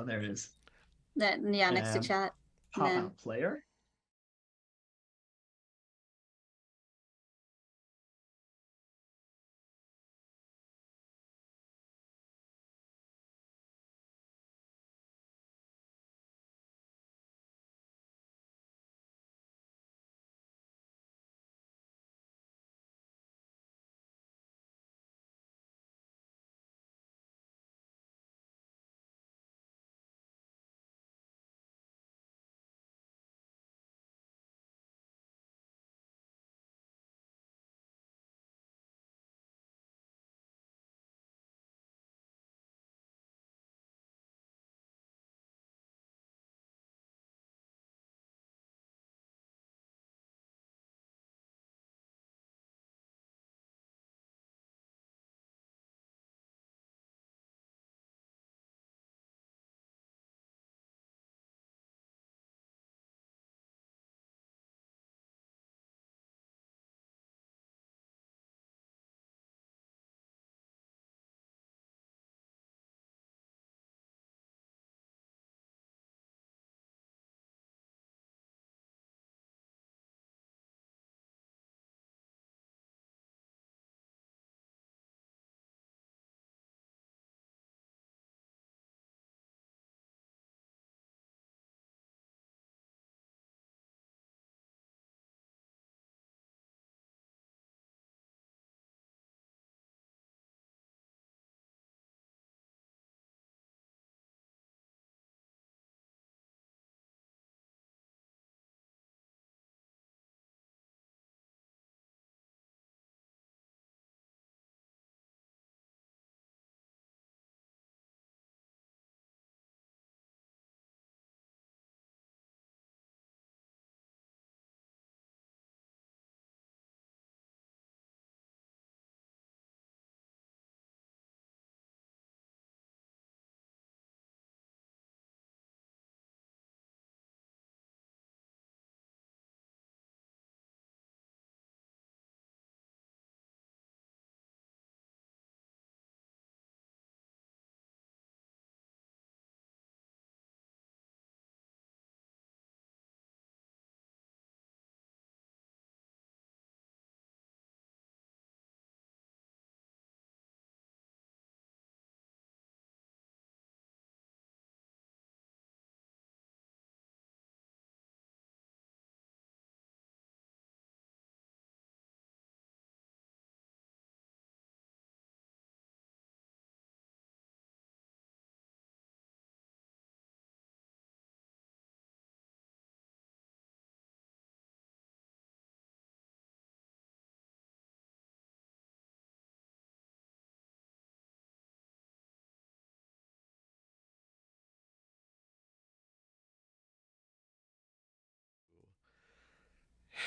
Oh, there it is. Yeah, next to And chat. And pop then out player.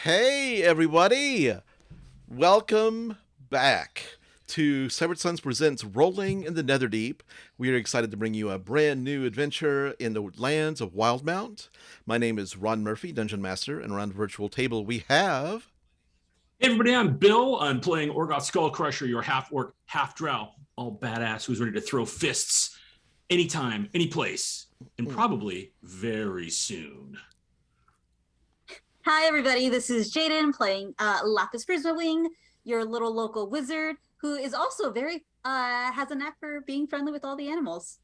Hey, everybody! Welcome back to Severed Sons Presents Rolling in the Netherdeep. We are excited to bring you a brand new adventure in the lands of Wildmount. My name is Ron Murphy, Dungeon Master, and around the virtual table we have. Hey everybody, I'm Bill. I'm playing Orgoth Skullcrusher, your half orc, half drow, all badass who's ready to throw fists anytime, any place, and probably very soon. hi everybody, this is Jaden playing Lapis Wing, your little local wizard who is also very has a knack for being friendly with all the animals.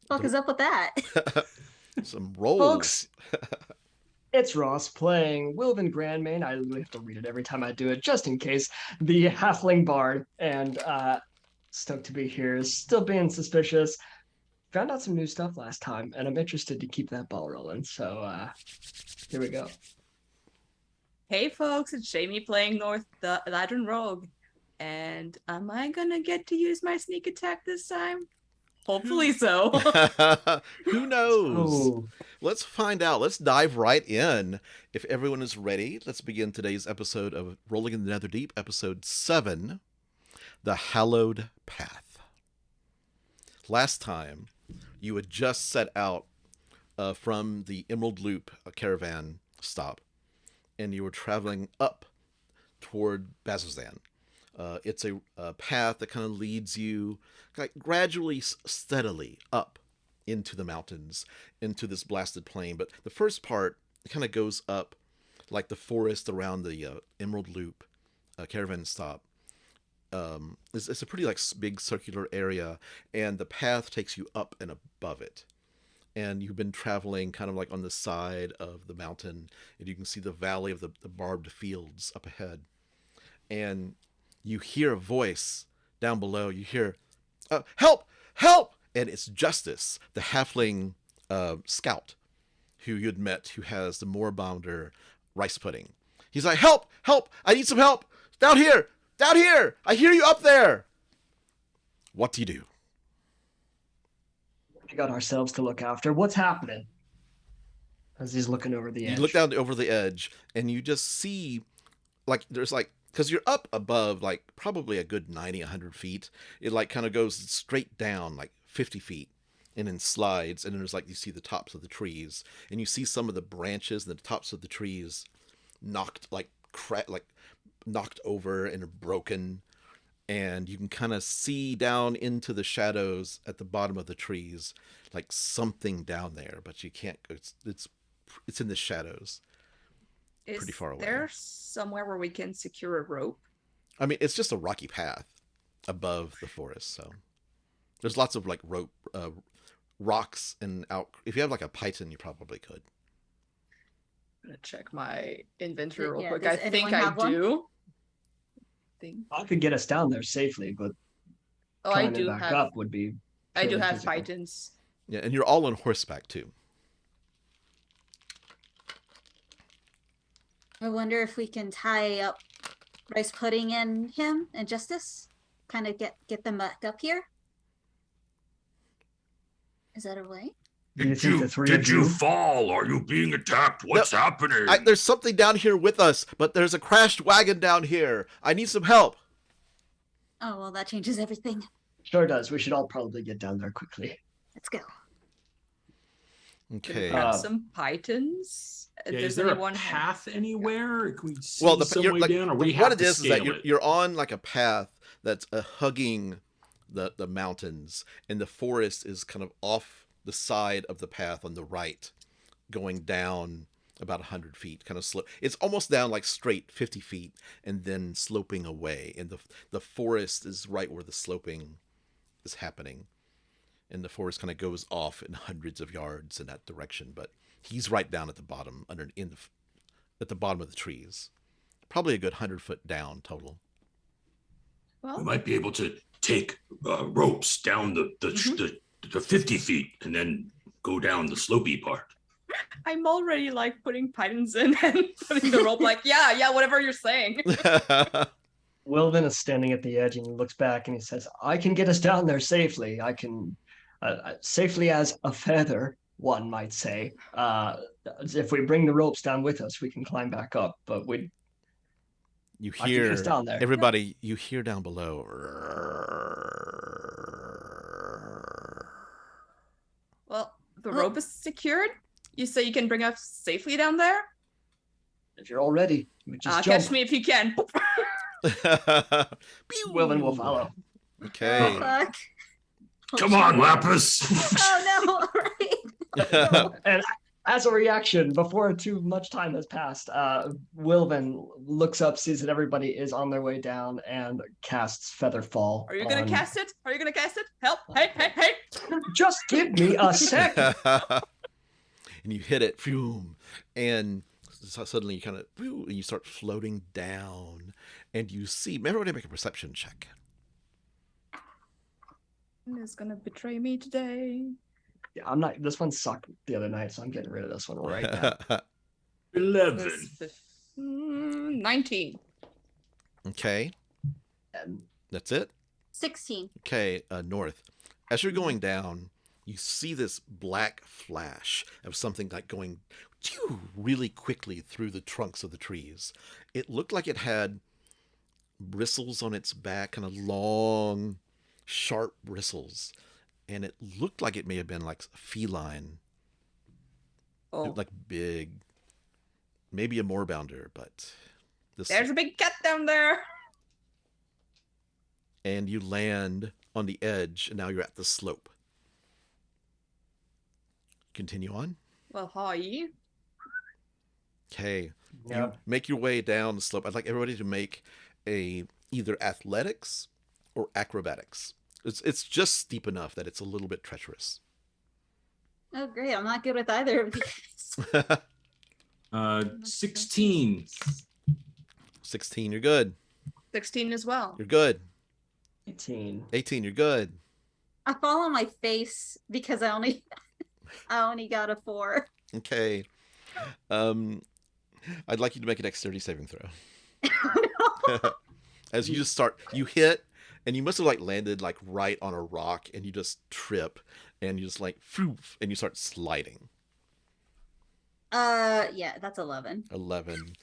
Fuck is up with that? Some rolls. Folks, it's Ross playing Wilvin Grandmain. I literally have to read it every time I do it, just in case. The Halfling Bard. And stoked to be here. Still being suspicious. Found out some new stuff last time, and I'm interested to keep that ball rolling. So here we go. Hey folks, it's Jamie playing North the Ladron Rogue. And am I gonna get to use my sneak attack this time? Hopefully so. Who knows? Oh, Let's find out. Let's dive right in. If everyone is ready, let's begin today's episode of Rolling in the Netherdeep, episode 7, The Hallowed Path. Last time, you had just set out from the Emerald Loop caravan stop, and you were traveling up toward Bazzoxan. It's a path that kind of leads you gradually, steadily up into the mountains, into this blasted plain. But the first part kind of goes up like the forest around the Emerald Loop caravan stop. It's a pretty like big circular area, and the path takes you up and above it. And you've been traveling kind of like on the side of the mountain, and you can see the valley of the barbed fields up ahead. And you hear a voice down below. You hear, "Help! Help!" And it's Justice, the halfling scout who you'd met, who has the Moorbounder rice pudding. He's like, "Help! Help! I need some help! Down here! Down here! I hear you up there!" What do you do? We got ourselves to look after. What's happening? As he's looking over the edge. You look down over the edge, and you just see, like, there's like, because you're up above, like, probably a good 90, 100 feet. It, like, kind of goes straight down, like, 50 feet, and then slides, and then there's, like, you see the tops of the trees, and you see some of the branches and the tops of the trees knocked, like, knocked over and are broken, and you can kind of see down into the shadows at the bottom of the trees, like something down there, but you can't. It's in the shadows, Is pretty far away. there somewhere where we can secure a rope? I mean, it's just a rocky path above the forest, so there's lots of like rope, rocks, and out. If you have like a python, you probably could. I'm gonna check my inventory real Yeah, quick. does I think anyone I have one? do. I could get us down there safely, but Oh, I climbing do back have. up would be. I do purely have physical. pythons. Yeah, and you're all on horseback too. I wonder if we can tie up Rice Pudding and him and Justice. Kind of get them back up here. Is that a way? Do you think the three of you fall? Are you being attacked? What's happening? There's something down here with us, but there's a crashed wagon down here. I need some help. Oh, well, that changes everything. Sure does. We should all probably get down there quickly. Let's go. Okay. Grab some pythons. Yeah, Does is there a anyone have- path anywhere? Can we see Well, some you're, way like, down, or we what have it to is that scale it? you're on like a path that's hugging the mountains, and the forest is kind of off the side of the path on the right, going down about 100 feet, kind of slow. It's almost down like straight 50 feet, and then sloping away. And the forest is right where the sloping is happening, and the forest kind of goes off in hundreds of yards in that direction. But he's right down at the bottom, at the bottom of the trees, probably a good 100 foot down total. We Well, might be able to take ropes down the 50 feet and then go down the slopey part. I'm already like putting pythons in and putting the rope. Like, yeah, whatever you're saying. Wilvin is standing at the edge and he looks back and he says, "I can get us down there safely. I can, safely as a feather, one might say. If we bring the ropes down with us, we can climb back up. But You I can get hear us down there." everybody. You hear down below. Well, the rope is secured. You say you can bring us safely down there? If you're all ready, we just Catch jump. me if you can. Wilvin will follow. Okay. Oh, fuck. Come on, Lapis. Oh, no. All right. And as a reaction, before too much time has passed, Wilvin looks up, sees that everybody is on their way down, and casts Feather Fall. Are you gonna on- cast it? Are you gonna cast it? Help! Hey! Just give me a sec. And you hit it, phew, and suddenly you kind of, and you start floating down, and you see. Everybody make a perception check. Is gonna betray me today. Yeah, I'm not. This one sucked the other night, so I'm getting rid of this one right now. 11. 19. Okay, And that's it. 16. Okay, North. As you're going down, you see this black flash of something like going really quickly through the trunks of the trees. It looked like it had bristles on its back, kind of long, sharp bristles. And it looked like it may have been like feline, Oh, like big, maybe a moorbounder, but this. there's a big cat down there. And you land on the edge, and now you're at the slope. Continue on. Well, hi. Okay. Yeah. You make your way down the slope. I'd like everybody to make a either athletics or acrobatics. It's just steep enough that it's a little bit treacherous. Oh, great. I'm not good with either of these. 16. 16, you're good. 16 as well. You're good. 18. 18, you're good. I fall on my face because I only got a 4. Okay. I'd like you to make a dexterity saving throw. As you just start, you hit, and you must have like landed like right on a rock, and you just trip, and you just like, poof, and you start sliding. Yeah, that's 11. 11.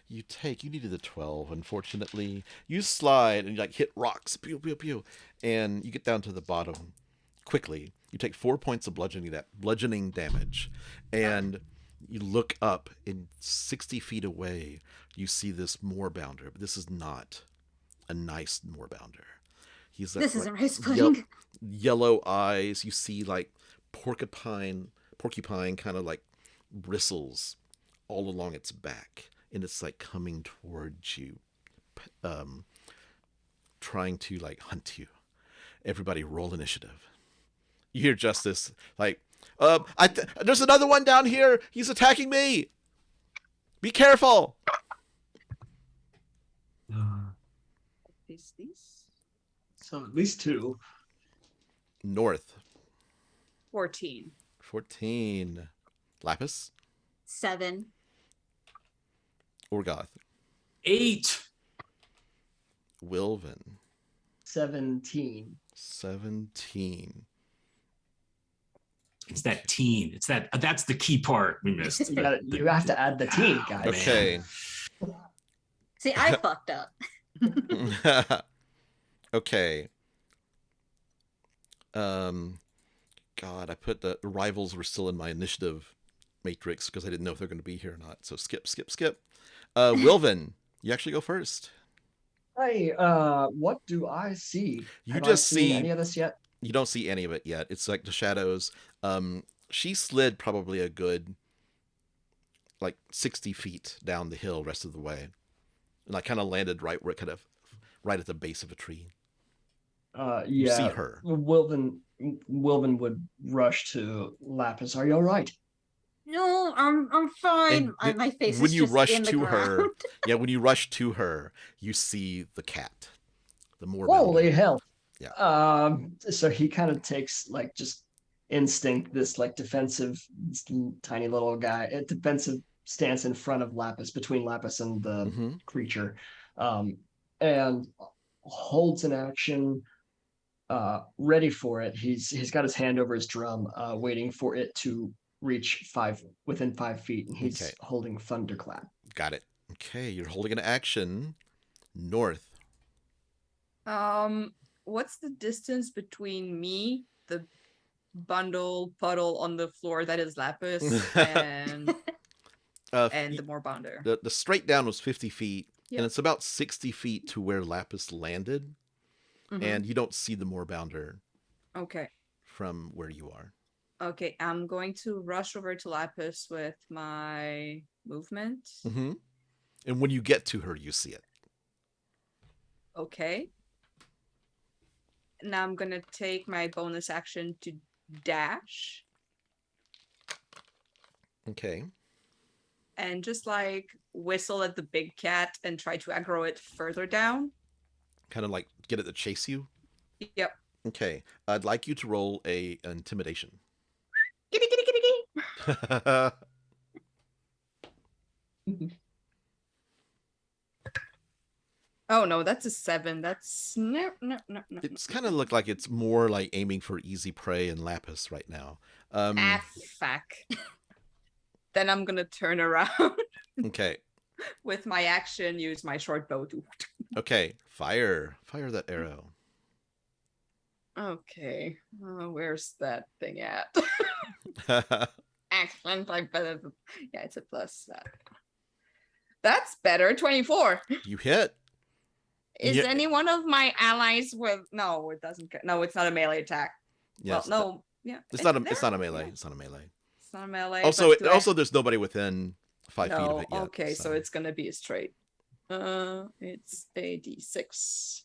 You needed a 12, unfortunately. You slide and you like hit rocks, pew, pew, pew, and you get down to the bottom quickly. You take 4 points of bludgeoning damage, and you look up, and 60 feet away, you see this moorbounder, but this is not a nice moorbounder. He's This like, isn't rice pudding. yellow eyes. You see like porcupine kind of like bristles all along its back, and it's like coming towards you, trying to like hunt you. Everybody roll initiative. You hear Justice like, there's another one down here. He's attacking me. Be careful. Is this So at least 2. North. 14? 14. Lapis. 7. Orgoth. 8. Wilvin. 17. 17. It's that teen. That's the key part we missed. You have to add the teen, guys. Okay. See, I fucked up. Okay. God, I put the rivals were still in my initiative matrix because I didn't know if they're going to be here or not. So skip. Wilvin, you actually go first. Hey, what do I see? You Have just I seen see- any of this yet? You don't see any of it yet. It's like the shadows. She slid probably a good like 60 feet down the hill rest of the way. And I kind of landed right at the base of a tree. Yeah. You see her. Wilvin would rush to Lapis. Are you all right? No, I'm fine. And My face when is you just rush in the to her, ground. yeah, when you rush to her, you see the cat, the more. Holy hell! Yeah. So he kind of takes like just instinct, this like defensive, tiny little guy, a defensive stance in front of Lapis, between Lapis and the creature, and holds an action, ready for it. He's got his hand over his drum, waiting for it to reach within 5 feet, and he's holding Thunderclap. Got it. Okay, you're holding an action. North. What's the distance between me, the bundle puddle on the floor that is Lapis, and the moorbounder? The straight down was 50 feet, Yep. and it's about 60 feet to where Lapis landed, Mhm. and you don't see the moorbounder Okay. from where you are. Okay, I'm going to rush over to Lapis with my movement. And when you get to her, you see it. Okay. Now I'm gonna take my bonus action to dash Okay. and just like whistle at the big cat and try to aggro it further down. Kind of like get it to chase you. Yep. Okay. I'd like you to roll a intimidation. Giddy, giddy, giddy, giddy. Oh no, that's a 7. That's no. It's kind of look like it's more like aiming for easy prey and Lapis right now. Fuck. Then I'm gonna turn around Okay. with my action, use my short bow to. Okay. Fire that arrow. Okay, where's that thing at? Excellent. Yeah, it's a plus. That's better. 24. You hit. Is Yeah. any one of my allies with? No, it doesn't. No, it's not a melee attack. Yes. Well, Yeah. It's and not a there- it's not a melee. yeah, It's not a melee. It's not a melee. Also, but do I- also there's nobody within 5 feet of no. it yet. Okay, so it's gonna be a straight. It's a d6.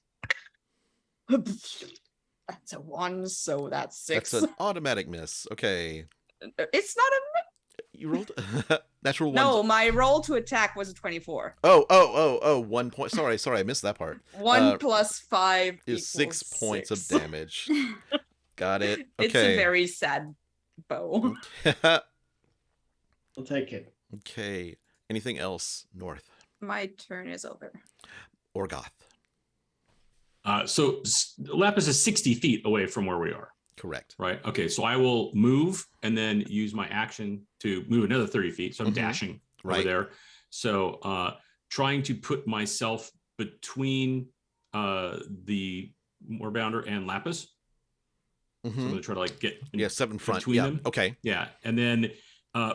That's a 1, so that's 6. That's an automatic miss. Okay. It's not a You rolled natural one. no. My roll to attack was a 24. Oh, 1 point. Sorry, I missed that part. 1 plus 5 Is 6 equals points of 6. damage. Got it. It's a Okay. very sad bow. We'll take it. Okay. Anything else, North? My turn is over. Orgoth. So Lapis is 60 feet away from where we are, Correct. right? Okay, so I will move and then use my action to move another 30 feet. So I'm Mhm. dashing over Right. there. So trying to put myself between the Moorbounder and Lapis. So I'm Mhm. gonna try to like get in Yeah, 7 front. between Yeah. them. Okay. Yeah, and then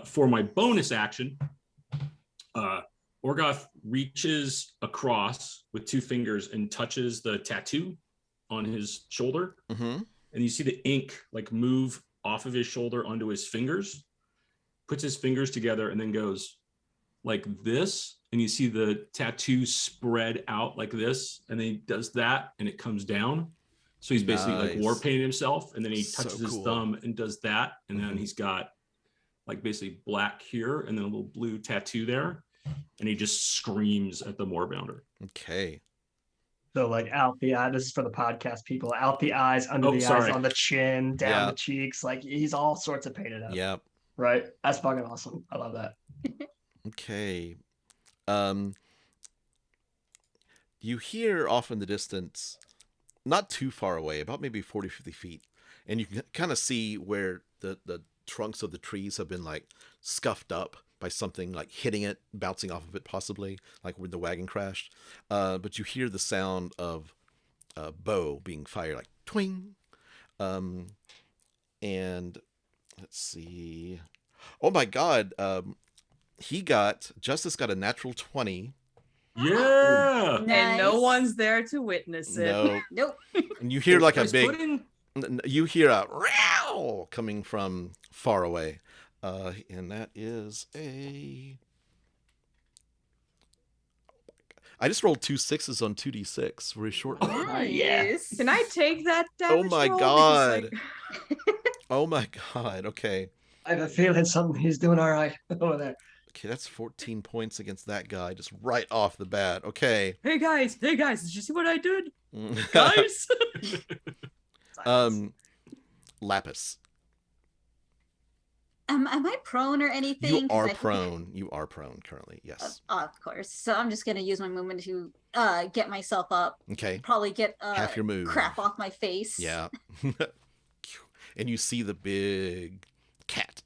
for my bonus action, Orgoth reaches across with 2 fingers and touches the tattoo on his shoulder, Mm-hmm. and you see the ink like move off of his shoulder onto his fingers. Puts his fingers together and then goes like this, and you see the tattoo spread out like this, and then he does that, and it comes down. So he's basically like war Nice. painting himself, and then he So touches his cool. thumb and does that, and then Mhm. he's got like basically black here and then a little blue tattoo there, and he just screams at the Moorbounder. Okay. So like out the eye. This is for the podcast people. Out the eyes, under Oh, the sorry. eyes, on the chin, down Yeah. the cheeks. Like he's all sorts of painted up. Yeah. Right. That's fucking awesome. I love that. Okay. You hear off in the distance, not too far away, about maybe 40, 50 feet, and you can kind of see where the trunks of the trees have been like scuffed up by something like hitting it, bouncing off of it, possibly like when the wagon crashed. But you hear the sound of a bow being fired, like twing. And let's see. Oh my God. Justice got a natural 20. Yeah. And no Nice. one's there to witness it. No. Nope. And you hear like a Guys, big, put in- you hear a row coming from far away. And that is a. I just rolled 2 6s on 2d6. Very short. Nice. Can I take that Oh damage my roll? God. Because, Oh my God. Okay. I have a feeling something he's doing all right over there. Okay, that's 14 points against that guy just right off the bat. Okay. hey guys, did you see what I did? Guys. Lapis. Am I prone or anything? You 'Cause are I think- prone. You are prone currently. Yes. Of course. So I'm just gonna use my movement to get myself up. Okay. Probably get Half your move. crap off my face. Yeah. And you see the big cat.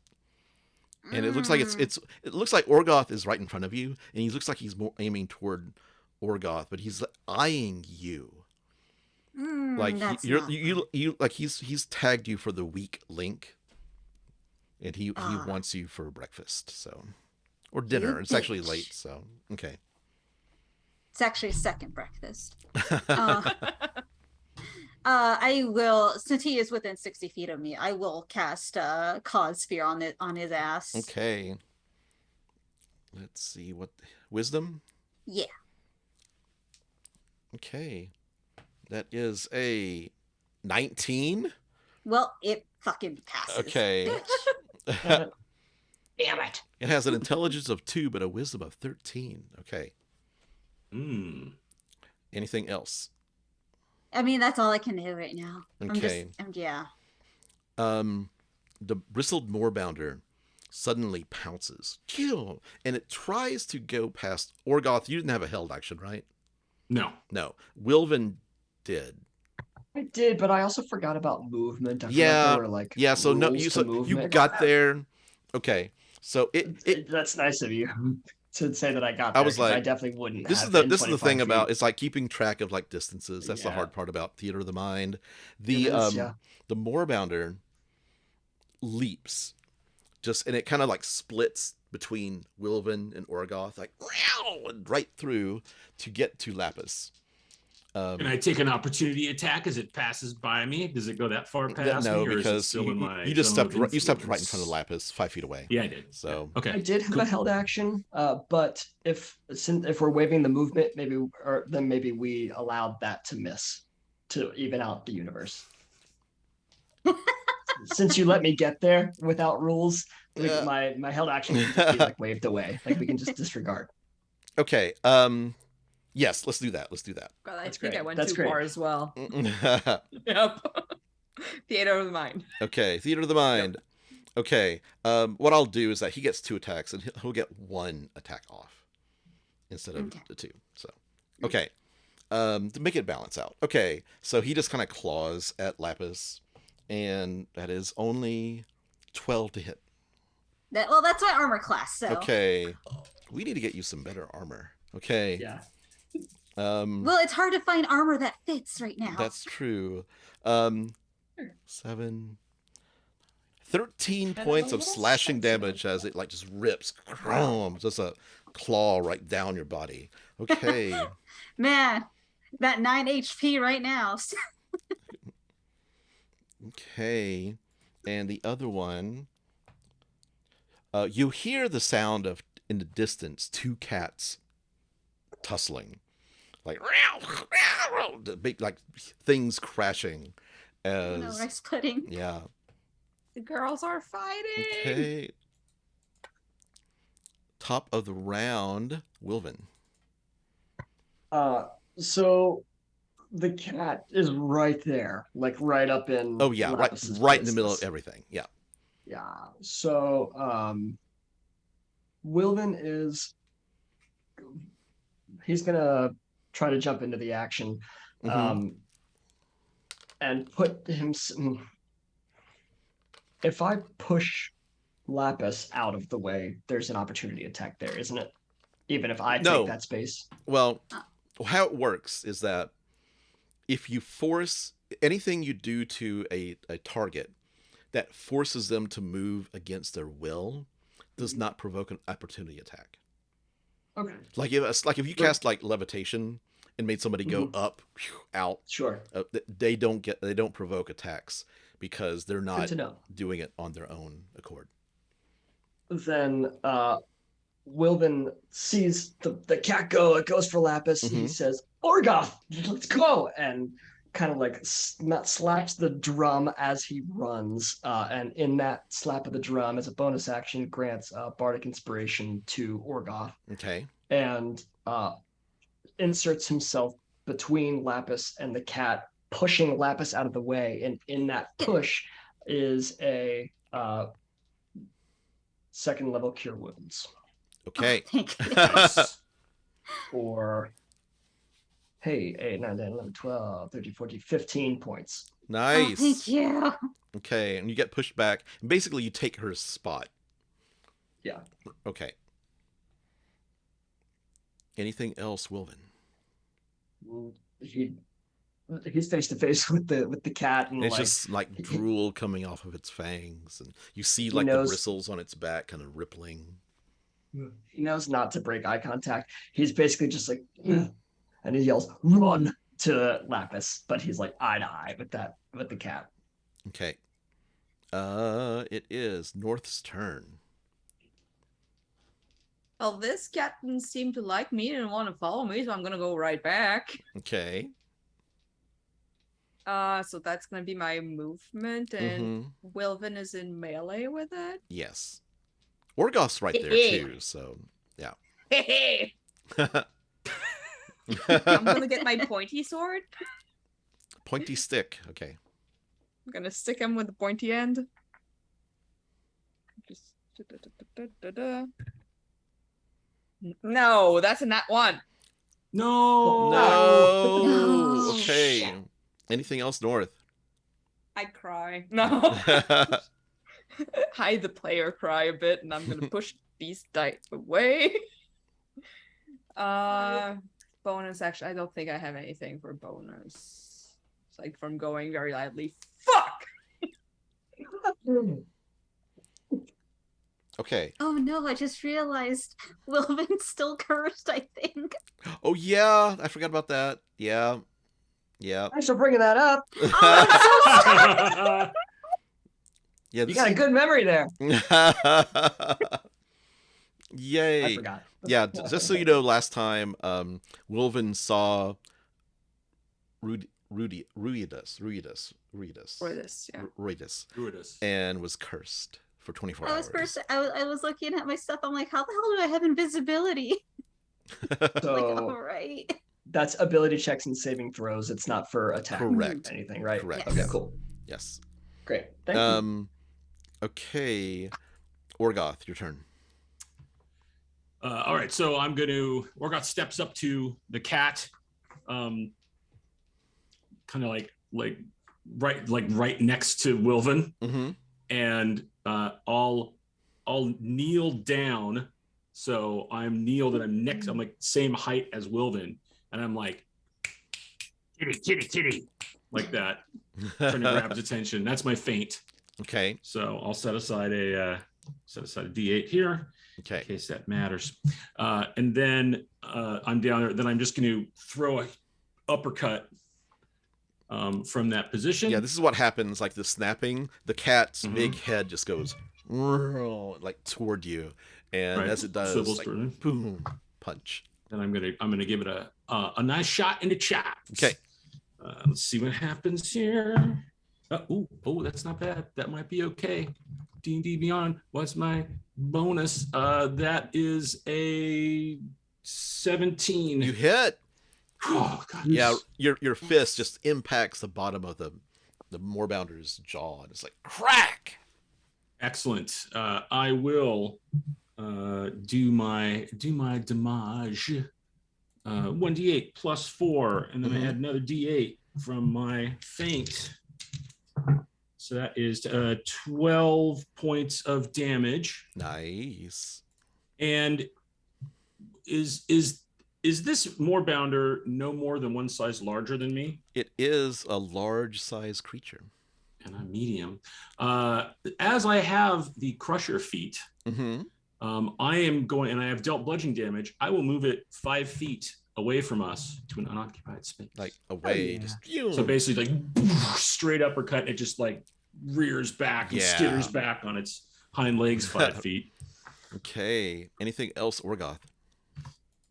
And it looks like it looks like Orgoth is right in front of you, and he looks like he's more aiming toward Orgoth, but he's eyeing you. Like that's you're not you like he's tagged you for the weak link, and he Ah. wants you for breakfast, so or dinner. You It's actually bitch. late, so okay. It's actually second breakfast. I will, since he is within 60 feet of me, I will cast Cause Sphere on his ass. Okay. Let's see what wisdom. Yeah. Okay, that is a 19. Well, it fucking passes. Okay. bitch. Damn it. It has an intelligence of 2, but a wisdom of 13. Okay. Anything else? I mean, that's all I can do right now. Okay. Yeah. The bristled moorbounder suddenly pounces. Kill! And it tries to go past Orgoth. You didn't have a held action, right? No. No. Wilvin did. I did, but I also forgot about movement. I forgot Yeah, there were, like, Yeah, so no, rules you to so you movement. got there. Okay. So it That's nice of you to say that I got I there. was 'Cause I like, definitely wouldn't. this is have the in this is the 25 thing about feet. it's like keeping track of like distances. That's the Yeah. hard part about theater of the mind. It The is, yeah. the moorbounder leaps just and it kind of like splits between Wilvin and Orgoth, like and right through to get to Lapis. Can I take an opportunity attack as it passes by me? Does it go that far past no, me, or is it because still in my you just zone of you stepped right in front of influence? Lapis, 5 feet away. Yeah, I did. So Okay. I did have cool. a held action, but if we're waiving the movement, then maybe we allowed that to miss to even out the universe. Since you let me get there without rules, my held action can just be like waved away. Like we can just disregard. Okay. Yes, let's do that. Let's do that. God, I That's think I great. went That's too great. far as well. Yep. Theater of the mind. Okay, theater of the mind. Okay. What I'll do is that he gets 2 attacks, and he'll get 1 attack off instead of the 2. So, okay. To make it balance out. Okay, so he just kind of claws at Lapis, and that is only 12 to hit. Well, that's my armor class. So Okay, we need to get you some better armor. Okay. Yeah. well, it's hard to find armor that fits right now. That's true. 7, 13 points of slashing damage as it like just rips, just a claw right down your body. Okay. Man, that 9 HP right now. Okay. And the other one, you hear the sound of, in the distance, 2 cats tussling. Like, the big, like, things crashing as... No rice pudding. Yeah. The girls are fighting. Okay. Top of the round, Wilvin. So the cat is right there, like right up in. Oh yeah, Lapis's right in the middle of business. everything. Yeah. Yeah. So Wilvin is he's gonna try to jump into the action, and put him. If I push Lapis out of the way, there's an opportunity attack there, isn't it? Even if I No. take that space. Well, how it works is that if you force anything you do to a target that forces them to move against their will does not provoke an opportunity attack. Okay. Like if you cast like levitation and made somebody go up, out, Sure. they don't provoke attacks because they're Good not to know. doing it on their own accord. Then Wilvin sees the cat go. It goes for Lapis. He says, "Orgoth, let's go!" and kind of like slaps the drum as he runs. And in that slap of the drum, as a bonus action, grants bardic inspiration to Orgoth. Okay. And inserts himself between Lapis and the cat, pushing Lapis out of the way. And in that push is a 2nd level cure wounds. Okay. Oh, thank you. Or, hey, 8, 9, 10, 11, 12, 13, 14, 15 points. Nice. Oh, thank you. Okay, and you get pushed back. And basically, you take her spot. Yeah. Okay. Anything else, Wilvin? He's face to face with the cat, and It's like, just like drool coming off of its fangs, and you see He like the knows- bristles on its back kind of rippling. he knows not to break eye contact. He's basically just like, and he yells, "Run!" to Lapis, but he's like eye to eye with the cat. Okay. It is North's turn. Well, this cat didn't seem to like me and want to follow me, so I'm gonna go right back. Okay. So that's gonna be my movement, and Wilvin is in melee with it. Yes. Orgoth's right there too, so yeah. Hey, I'm gonna get my pointy sword. Pointy stick. Okay. I'm gonna stick him with the pointy end. Just no, that's a nat 1. No. No. No. Okay. Anything else, North? I cry. No. Hide the player cry a bit, and I'm gonna push these dice away. Bonus action. I don't think I have anything for bonus. It's like from going very lightly. Fuck! Okay. Oh no, I just realized Wilvin's still cursed, I think. Oh yeah, I forgot about that. Yeah. Yeah. Thanks for bringing that up. Oh, Yeah. You got a good memory there. Yay. I forgot. Yeah, just so you know, last time Wilvin saw Ruidus, For this, yeah. Ruidus. and was cursed for 24 I was hours. first. I was looking at my stuff. I'm like, how the hell do I have invisibility? Like, So all right. that's ability checks and saving throws. It's not for attack Correct. or anything, right? Correct. Okay, cool. Yes. Great. Thank you. Okay. Orgoth, your turn. All right, so Orgoth steps up to the cat, kind of like right next to Wilvin, Mm-hmm. and I'll kneel down. So I'm kneeled and I'm next. I'm like same height as Wilvin, and I'm like, kitty, like that, trying to grab his attention. That's my feint. Okay. So I'll set aside a D8 here. Okay. In case that matters. And then I'm down there. Then I'm just going to throw a uppercut from that position. Yeah, this is what happens. Like the snapping, the cat's big head just goes like toward you, and Right. as it does, Swivels like, through. boom, punch. And I'm gonna give it a nice shot in the chops. Okay. Let's see what happens here. Oh, that's not bad. That might be okay. D&D Beyond. What's my bonus? That is a 17. You hit. Oh God. Yeah, your fist just impacts the bottom of the Moorbounder's jaw, and it's like crack. Excellent. I will do my damage. 1d8 plus 4, and then I add another d8 from my feint. So that is 12 points of damage. Nice. And is this Moorbounder no more than one size larger than me? It is a large size creature. And I'm medium. As I have the Crusher feat, Mm-hmm. I am going, and I have dealt bludgeoning damage. I will move it 5 feet away from us to an unoccupied space. Like away, yeah. just So basically, like straight uppercut, it just like rears back and Yeah. skitters back on its hind legs 5 feet. Okay. Anything else, Orgoth?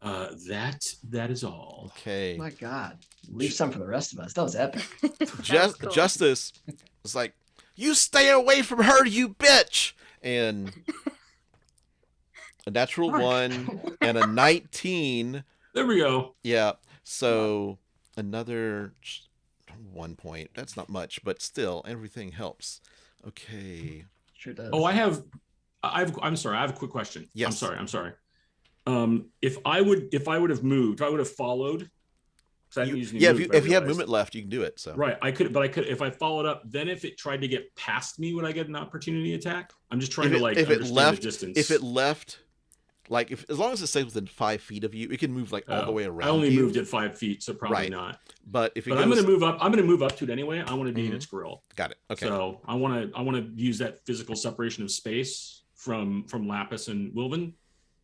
That is all. Okay. My God. Leave some for the rest of us. That was epic. That's cool. Justice was like, "You stay away from her, you bitch!" And a natural 1 and a 19. There we go. Yeah. So another 1 point. That's not much, but still, everything helps. Okay. Sure does. Oh, I'm sorry. I have a quick question. Yes. I'm sorry. If I would have moved, if I would have followed, because I didn't use any Yeah, move, if you have realized. movement left, you can do it. So Right, I could if I followed up, then if it tried to get past me, would I get an opportunity attack? I'm just trying to understand the distance. If it left, like as long as it stays within 5 feet of you, it can move like all the way around. I only you. moved it 5 feet, so probably Right. not. But if it But goes, I'm going to move up. I'm going to move up to it anyway. I want to be in its grill. got it. Okay. So I want to use that physical separation of space from Lapis and Wilvin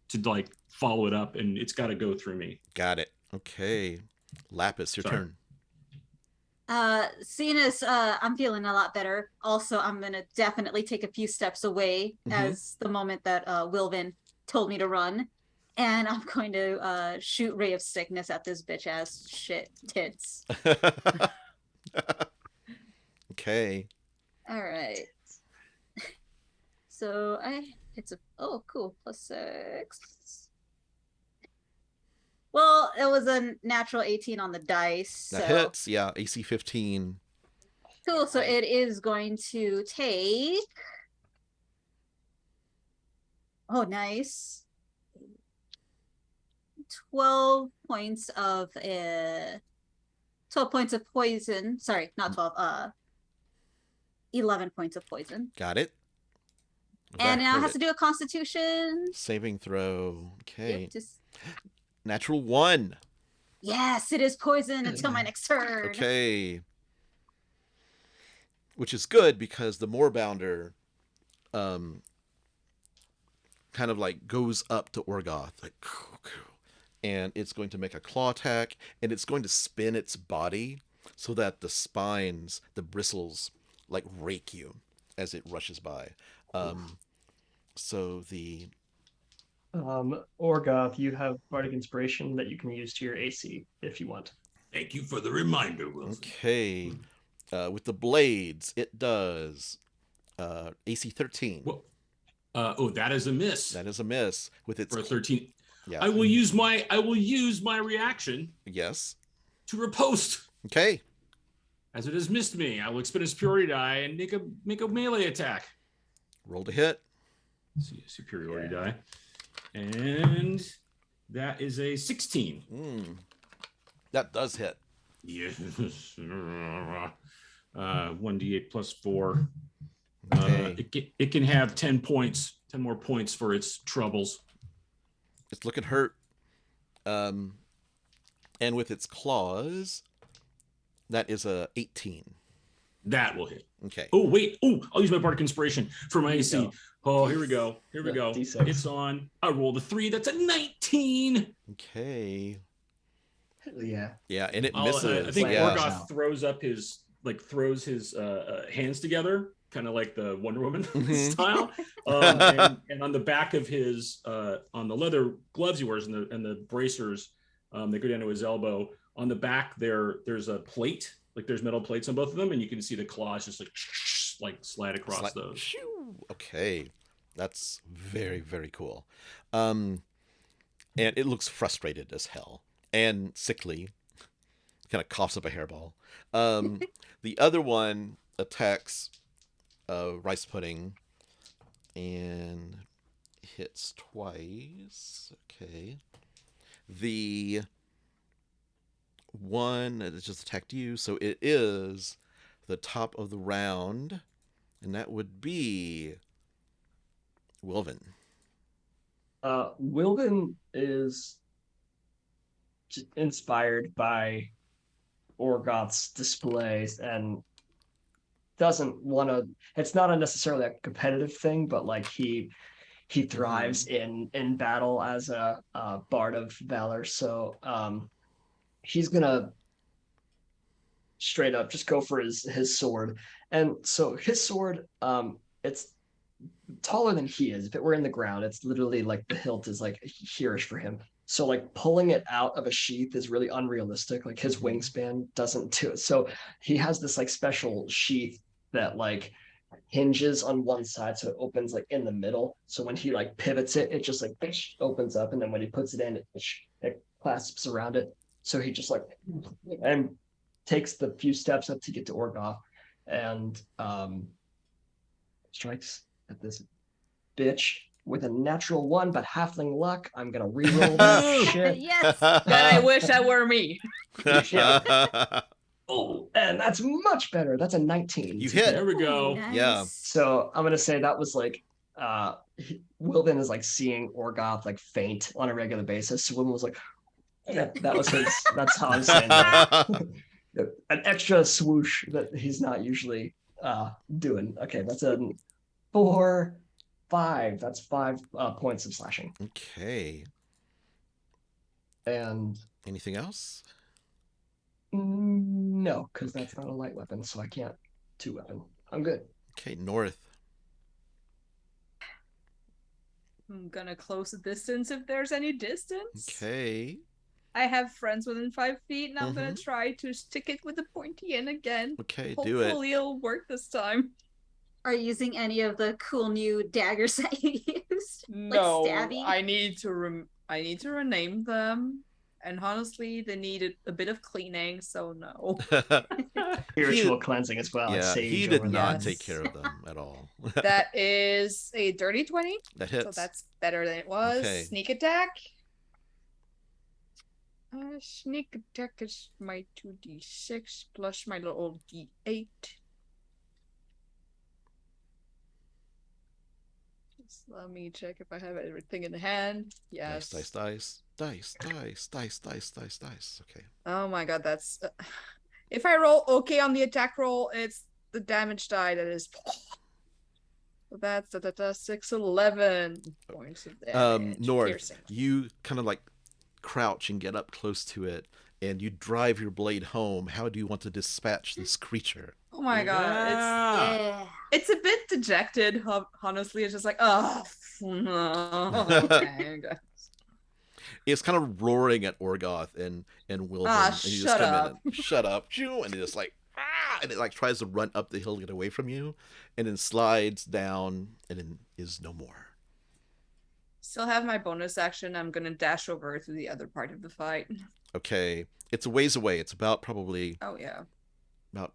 to like follow it up, and it's got to go through me. Got it. Okay. Lapis, your Sorry. turn. Seeing as I'm feeling a lot better, also I'm gonna definitely take a few steps away as the moment that Wilvin told me to run, and I'm going to shoot Ray of Sickness at this bitch ass shit tits. Okay. All right. So it's a cool +6. Well, it was a natural 18 on the dice. That So hits. Yeah. AC 15. cool. So it is going to take. Oh, nice. 12 points of 12 points of poison. Sorry, not 12. 11 points of poison. Got it. And That now it hurt has to do a Constitution. saving throw. Okay. Yep, just Natural 1. yes, it is poison until my next turn. Okay. Which is good because the Moorbounder kind of like goes up to Orgoth, like, and it's going to make a claw attack, and it's going to spin its body, so that the spines, the bristles, like rake you as it rushes by. So the Orgoth, you have Bardic Inspiration that you can use to your AC if you want. Thank you for the reminder, Wilson. okay, with the blades, it does AC 13. Well, that is a miss. That is a miss with its for a 13. Yeah. I will use my reaction Yes. to riposte. Okay. As it has missed me, I will expend a superiority die and make a melee attack. Roll to hit. See, superiority die. And that is a 16. That does hit. Yes. 1d8 plus 4. Okay. It can have 10 more points for its troubles. It's looking hurt. And with its claws, that is a 18. That will hit. Okay. Oh, wait. Oh, I'll use my Bardic Inspiration for my AC. Go. Oh, here we go. Here we Yeah, go. D6. It's on. I rolled a 3. That's a 19. Okay. Yeah. Yeah, and it I misses. think Yeah. Orgoth throws his hands together, kind of like the Wonder Woman style. And on the back of his on the leather gloves he wears and the bracers that go down to his elbow, on the back there's a plate, like there's metal plates on both of them, and you can see the claws just like slide across those. Okay. That's very, very cool. And it looks frustrated as hell and sickly. Kind of coughs up a hairball. The other one attacks Rice Pudding and hits twice. Okay. The one that just attacked you, so it is the top of the round, and that would be Wilvin. Wilden is inspired by Orgoth's displays and doesn't want to. It's not necessarily a competitive thing, but like he thrives in battle as a bard of valor. So he's gonna straight up just go for his sword, and so his sword it's taller than he is. If it were in the ground, it's literally like the hilt is like hereish for him. So like pulling it out of a sheath is really unrealistic. Like his wingspan doesn't do it. So he has this like special sheath that like hinges on one side, so it opens like in the middle. So when he like pivots it, it just like opens up, and then when he puts it in, it clasps around it. So he just like and takes the few steps up to get to Orgoth, and strikes at this bitch with a natural 1, but halfling luck. I'm gonna reroll that shit. Yes. That I wish that were me. Oh, and that's much better. That's a 19. You hit. There we go. Nice. Yeah. So I'm gonna say that was like Wilden is like seeing Orgoth like faint on a regular basis. So Wilden was like, that was his. That's how I'm saying that. An extra swoosh that he's not usually doing. Okay, that's a 4, 5. That's 5 points of slashing. Okay. And Anything else? no, because that's not a light weapon, so I can't 2-weapon. I'm good. Okay, North. I'm gonna close the distance if there's any distance. Okay. I have friends within 5 feet, and I'm gonna try to stick it with the pointy end again. Okay, do it. Hopefully it'll work this time. Are you using any of the cool new daggers that you used? No, Like stabby? I need to rename them, and honestly, they needed a bit of cleaning, so no. Spiritual cleansing as well. Yeah, Sage he did over not that. take care of them at all. That is a dirty 20, That so hits. that's better than it was. Okay. Sneak attack. Sneak attack is my 2d6 plus my little d8. Just let me check if I have everything in hand. Yes. Dice. Okay. Oh my god, that's. If I roll okay on the attack roll, it's the damage die that is. So that's 611 points of damage. North, piercing. you kind of like crouch and get up close to it, and you drive your blade home. How do you want to dispatch this creature? Oh my god, Yeah. Yeah. it's a bit dejected. Honestly, it's just like, oh, okay. It's kind of roaring at Orgoth and Wilvin, Ah, and you just shut come in up. and shut up, choo, and it just like and it like tries to run up the hill to get away from you, and then slides down and then is no more. Still have my bonus action. I'm gonna dash over to the other part of the fight. Okay, it's a ways away. It's about probably Oh yeah. about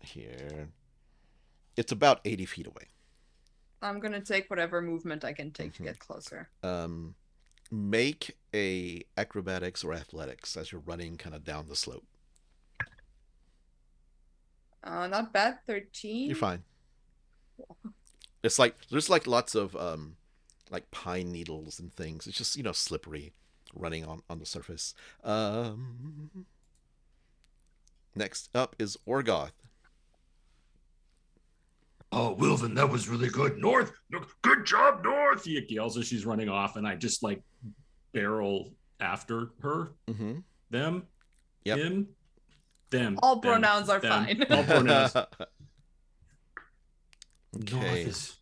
here. It's about 80 feet away. I'm gonna take whatever movement I can take to get closer. Make a acrobatics or athletics as you're running kind of down the slope. Not bad. 13. You're fine. It's like there's like lots of like pine needles and things. It's just slippery, running on the surface. Next up is Orgoth. Oh, Wilvin, that was really good. North, good job, North. He yells as she's running off, and I just like barrel after her. Mm-hmm. Them, Yep. him, them. All them, pronouns are them. fine. All pronouns. Okay. North is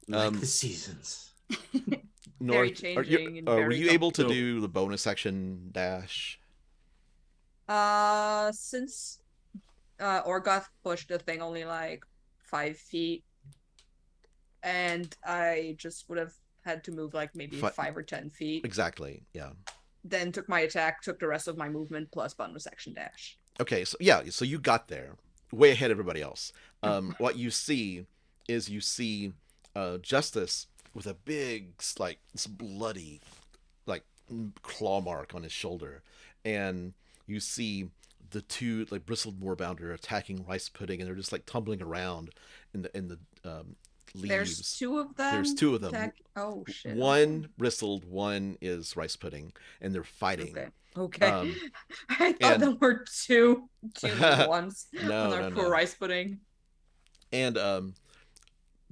like the seasons. Very North, changing and were very you able to So- do the bonus action dash? Since Orgoth pushed the thing only like 5 feet, and I just would have had to move like maybe 5 or 10 feet. Exactly. Yeah. Then took my attack, took the rest of my movement plus bonus action dash. Okay. So yeah. So you got there way ahead of everybody else. What you see is Justice with a big like this bloody like claw mark on his shoulder, and you see the two like bristled moorbounder attacking Rice Pudding, and they're just like tumbling around in the leaves. There's 2 of them. There's 2 of them. Oh shit. One bristled, one is Rice Pudding, and they're fighting. Okay. Um, I thought there were two little ones. No, on our no, poor no. rice pudding. And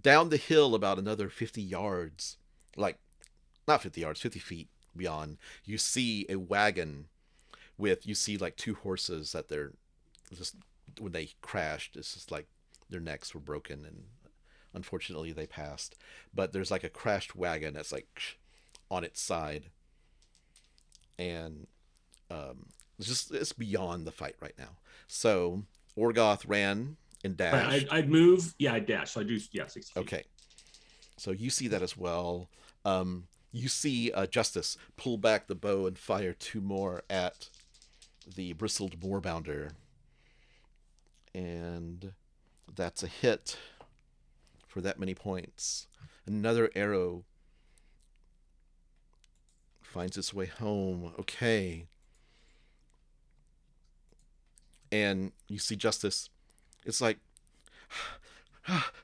down the hill about another 50 yards, like not 50 yards, 50 feet beyond, you see a wagon you see like 2 horses that they're just, when they crashed, it's just like their necks were broken and unfortunately they passed. But there's like a crashed wagon that's like on its side. And it's beyond the fight right now. So Orgoth ran and dashed. I'd move. Yeah, I'd dash. So I do. Yeah, 60 feet. Okay. So you see that as well. You see Justice pull back the bow and fire 2 more at the bristled moorbounder. And that's a hit for that many points. Another arrow finds its way home. Okay. And you see Justice. It's like,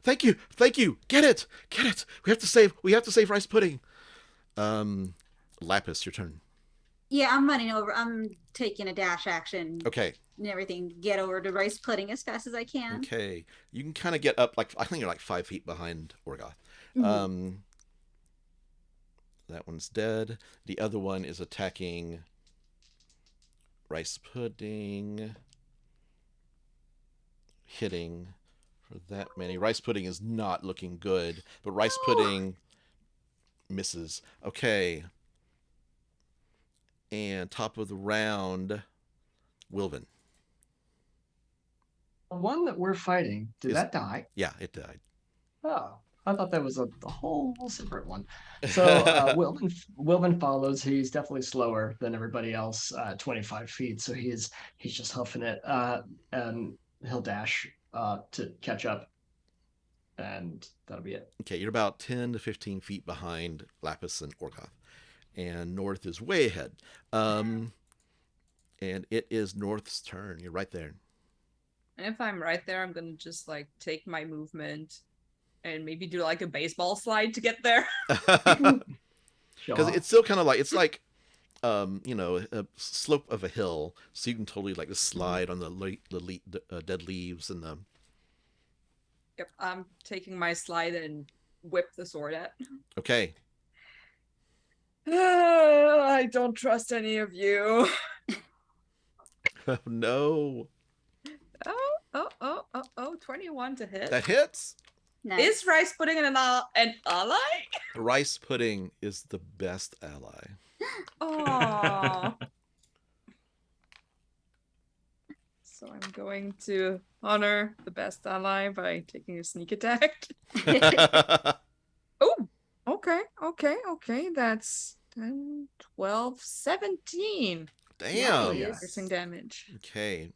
thank you, get it. We have to save Rice Pudding. Lapis, your turn. Yeah, I'm running over. I'm taking a dash action Okay. and everything. Get over to Rice Pudding as fast as I can. Okay. You can kind of get up, like I think you're like 5 feet behind Orgoth. Mhm. That one's dead. The other one is attacking Rice Pudding. Hitting for that many. Rice Pudding is not looking good, but Rice Pudding misses. Okay. And top of the round, Wilvin. The one that we're fighting, did that die? Yeah, it died. Oh, I thought that was a whole separate one. So Wilvin follows. He's definitely slower than everybody else, 25 feet. So he's just huffing it. And he'll dash to catch up, and that'll be it. Okay, you're about 10 to 15 feet behind Lapis and Orgoth. And North is way ahead. And it is North's turn. You're right there. And if I'm right there, I'm gonna just like take my movement and maybe do like a baseball slide to get there. Because it's still kind of like, it's like, a slope of a hill. So you can totally like just slide on the dead leaves and the... Yep, I'm taking my slide and whip the sword at. Okay. I don't trust any of you. No. Oh, 21 to hit. That hits. Nice. Is rice pudding an ally? Rice pudding is the best ally. Oh. So I'm going to honor the best ally by taking a sneak attack. Oh, okay. That's 10, 12, 17. Damn. Nice. Piercing damage. Okay.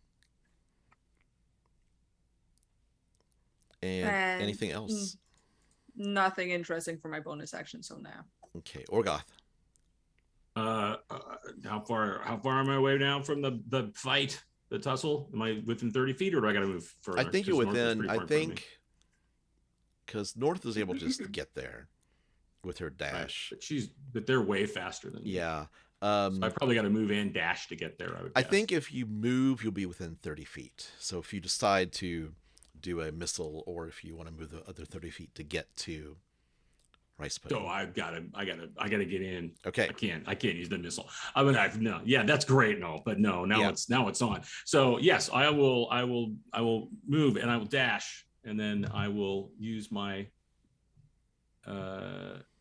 And And anything else? Nothing interesting for my bonus action, so now. Okay, Orgoth. How far am I away now from the fight, the tussle? Am I within 30 feet, or do I got to move further? I think you're 'Cause North is within. pretty I far in front of me. think because North is able just to get there with her Right, dash. but they're way faster than me. Yeah. So I probably got to move and dash to get there. I guess. think if you move, you'll be within 30 feet. So if you decide to do a missile, or if you want to move the other 30 feet to get to rice pudding. So I gotta get in. Okay. I can't use the missile. I mean, no, yeah, that's great, but now Yeah. it's on. So yes, I will move and I will dash, and then I will use my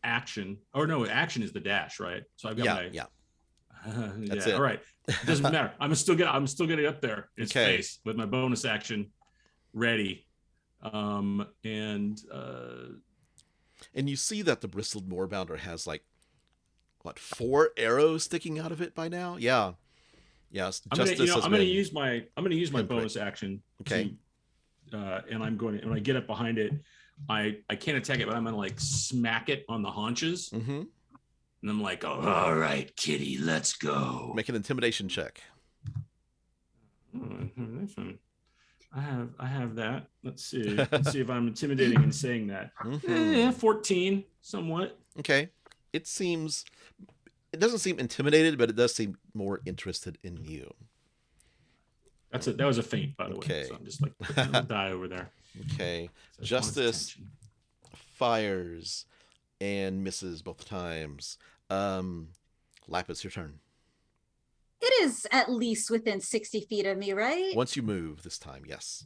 action. Or no, action is the dash, right? So I've got my Yeah. yeah. it. All right, it doesn't matter. I'm still getting up there in Okay. space with my bonus action ready, and you see that the bristled moorbounder has like 4 arrows sticking out of it by now? Yeah. Yes. I'm gonna use my bonus action. Okay. And I'm going to, when I get up behind it, I can't attack it, but I'm gonna like smack it on the haunches, Mm-hmm. and I'm like, oh, all right, kitty, let's go. Make an intimidation check. I have that. Let's see if I'm intimidating in saying that. Mhm. 14, somewhat. Okay. It doesn't seem intimidated, but it does seem more interested in you. That was a feint, by the Okay. way. So I'm just like putting the die over there. Okay. So I just want its Justice attention. fires and misses both times. Lapis, your turn. It is at least within 60 feet of me, right? Once you move this time, yes.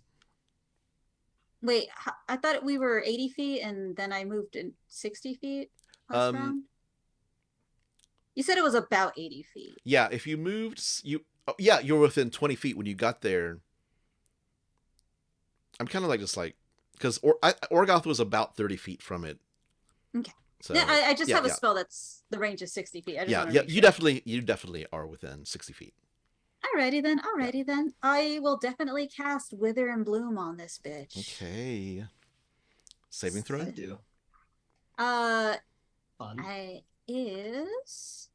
Wait, I thought we were 80 feet and then I moved in 60 feet last round. You said it was about 80 feet. Yeah, if you moved, you're within 20 feet when you got there. I'm kind of like because Orgoth was about 30 feet from it. Okay. So Yeah, I just have a yeah. spell that's the range is 60 feet. I just wanna Yeah, make you sure. definitely are within 60 feet. Alrighty then. I will definitely cast Wither and Bloom on this bitch. Okay. Saving throw? I do. Uh, Fun. I is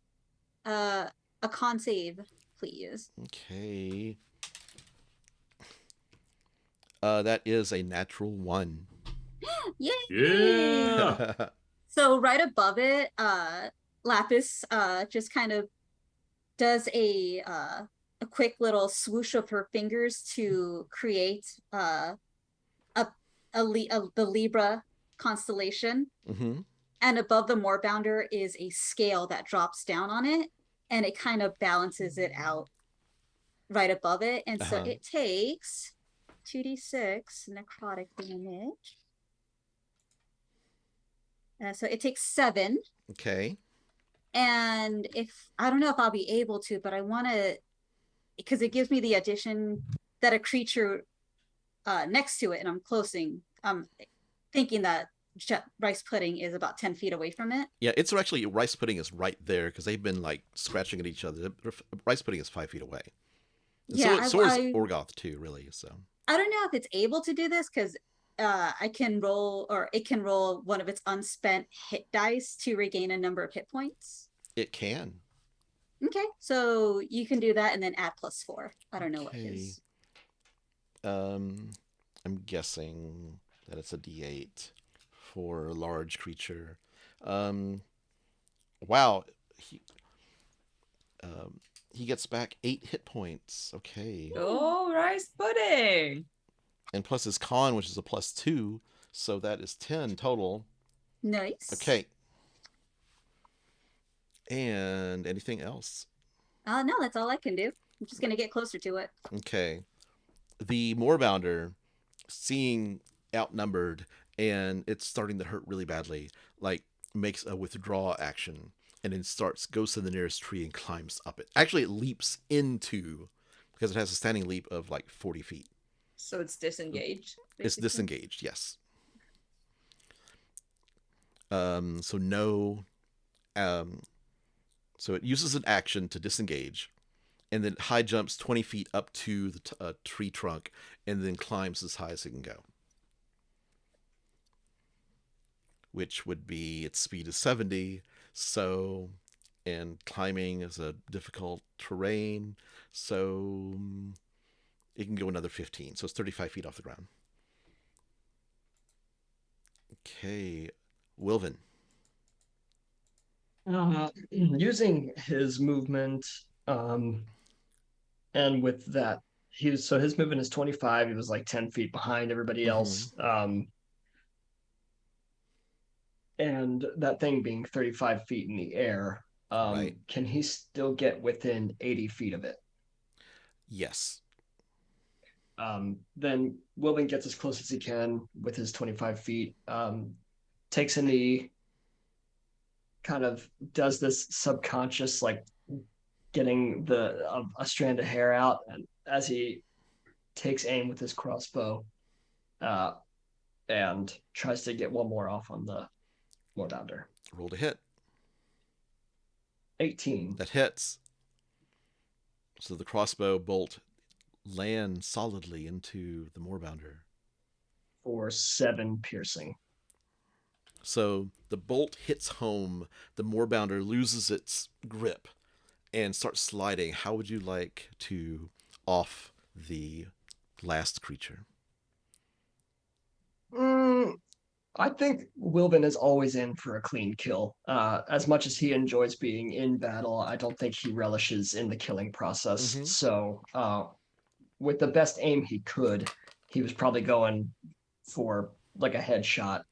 a con save, please. Okay. That is a natural 1. Yay! Yeah. So right above it, Lapis just kind of does a quick little swoosh of her fingers to create the Libra constellation. Mm-hmm. And above the Moorbounder is a scale that drops down on it, and it kind of balances it out right above it. And so it takes 2d6 necrotic damage. So it takes 7. Okay. And I don't know if I'll be able to, but I want to, because it gives me the addition that a creature next to it, and I'm thinking that rice pudding is about 10 feet away from it. Yeah, it's actually rice pudding is right there because they've been like scratching at each other. Rice pudding is 5 feet away. And Yeah, so is Orgoth too, really. So I don't know if it's able to do this because it can roll one of its unspent hit dice to regain a number of hit points. it can. Okay, so you can do that and then add +4. I don't know what it is. I'm guessing that it's a D8 for a large creature. Wow. He gets back 8 hit points. Okay. Oh, rice pudding. And plus his con, which is a +2, so that is 10 total. Nice. Okay. And anything else? No, that's all I can do. I'm just gonna get closer to it. Okay. The Moorbounder, seeing outnumbered and it's starting to hurt really badly, like makes a withdraw action and then goes to the nearest tree and climbs up it. Actually, it leaps into, because it has a standing leap of like 40 feet. So it's disengaged. It's Basically. disengaged, yes. So no, um, so it uses an action to disengage, and then high jumps 20 feet up to the tree trunk, and then climbs as high as it can go. Which would be its speed is 70, so, and climbing is a difficult terrain, so it can go another 15, so it's 35 feet off the ground. Okay, Wilvin. Using his movement, and with that, his movement is 25. He was like 10 feet behind everybody else. And that thing being 35 feet in the air, Right. can he still get within 80 feet of it? Yes. Then Wilvin gets as close as he can with his 25 feet, takes a knee, kind of does this subconscious, like getting a strand of hair out, and as he takes aim with his crossbow, uh, and tries to get one more off on the Moorbounder. Roll to hit. 18. That hits. So the crossbow bolt lands solidly into the Moorbounder. For 7 piercing. So the bolt hits home, the Moorbounder loses its grip and starts sliding. How would you like to off the last creature? I think Wilvin is always in for a clean kill. As much as he enjoys being in battle, I don't think he relishes in the killing process. Mhm. So, with the best aim he could, he was probably going for like a headshot.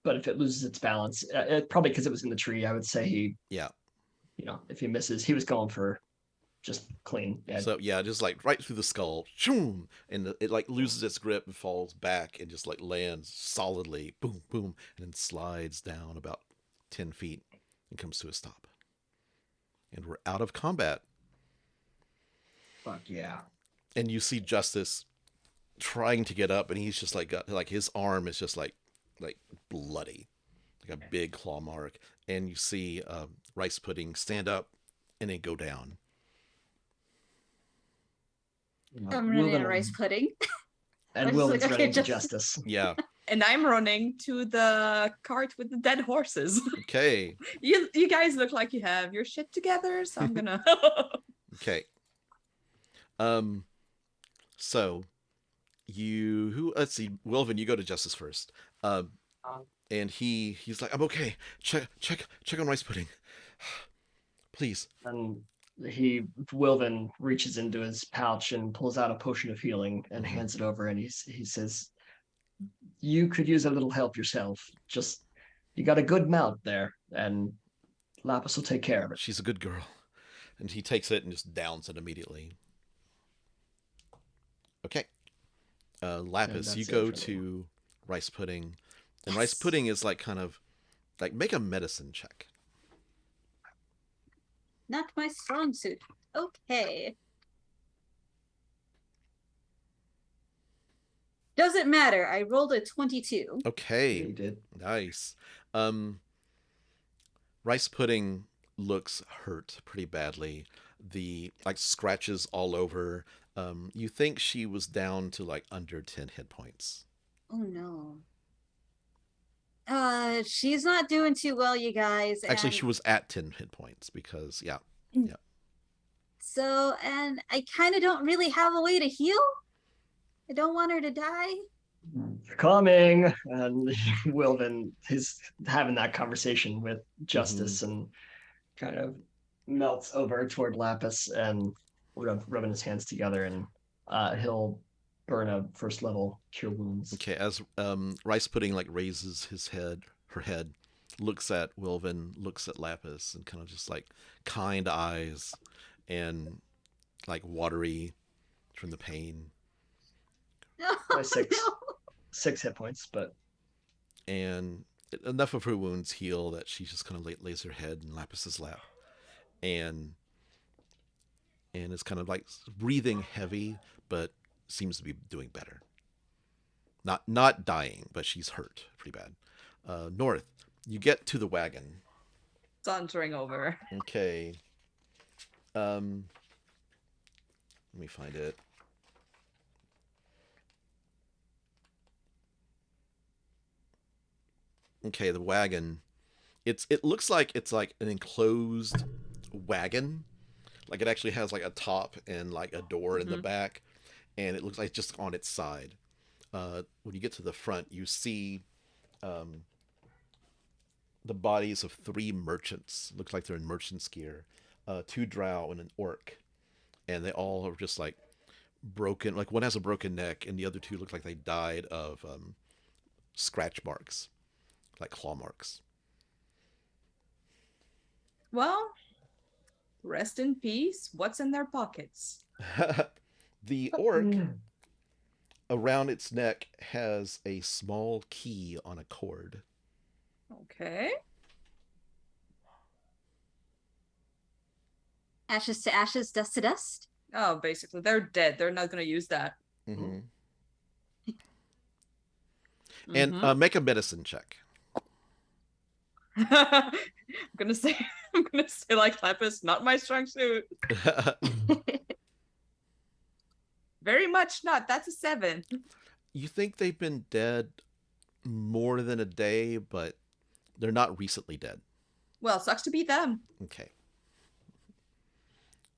But if it loses its balance, probably because it was in the tree, I would say Yeah. if he misses, he was going for just clean. Yeah. So yeah, just like right through the skull, shoom, and it like loses its grip and falls back and just like lands solidly, boom, boom, and then slides down about 10 feet and comes to a stop. And we're out of combat. Fuck yeah. And you see Justice trying to get up, and he's just like got like his arm is just like bloody, like a big claw mark. And you see Rice Pudding stand up and then go down. I'm running a rice pudding. And Wilvin's running to Justice. Yeah. And I'm running to the cart with the dead horses. Okay. You guys look like you have your shit together, so I'm gonna. Okay. So let's see, Wilvin, you go to Justice first. And he's like, I'm okay. Check on Rice Pudding. Please. And Wilvin reaches into his pouch and pulls out a potion of healing and hands it over, and he says, you could use a little help yourself. Just, you got a good mount there, and Lapis will take care of it. She's a good girl. And he takes it and just downs it immediately. Okay. Lapis, you go to Rice Pudding. And Rice Pudding is like kind of like, make a medicine check. Not my strong suit. Okay. Doesn't matter. I rolled a 22. Okay. You did. Nice. Rice Pudding looks hurt pretty badly. The like scratches all over. You think she was down to like under 10 hit points. Oh no. She's not doing too well, you guys. Actually, she was at 10 hit points because yeah. So, and I kind of don't really have a way to heal. I don't want her to die. Coming. And Wilvin is having that conversation with Justice and kind of melts over toward Lapis and rubbing his hands together, and he'll burn a first level cure wounds. Okay, as Rice Pudding like raises her head, looks at Wilvin, looks at Lapis, and kind of just like kind eyes, and like watery from the pain. By six. No. 6 hit points, but And enough of her wounds heal that she just kind of lays her head in Lapis's lap, and is kind of like breathing heavy, but seems to be doing better. Not dying, but she's hurt pretty bad. North, you get to the wagon. Sauntering over. Okay. Let me find it. Okay, the wagon. It looks like it's like an enclosed wagon. Like it actually has like a top and like a door in the back, and it looks like just on its side. When you get to the front, you see the bodies of 3 merchants. Looks like they're in merchant's gear. 2 drow and an orc, and they all are just like broken. Like one has a broken neck, and the other 2 look like they died of scratch marks, like claw marks. Well, rest in peace. What's in their pockets? The orc around its neck has a small key on a cord. Okay. Ashes to ashes, dust to dust. Oh, basically, they're dead. They're not going to use that. Mm-hmm. And make a medicine check. I'm gonna say like Lapis, not my strong suit. Very much not. That's a 7. You think they've been dead more than a day, but they're not recently dead. Well, sucks to be them. Okay.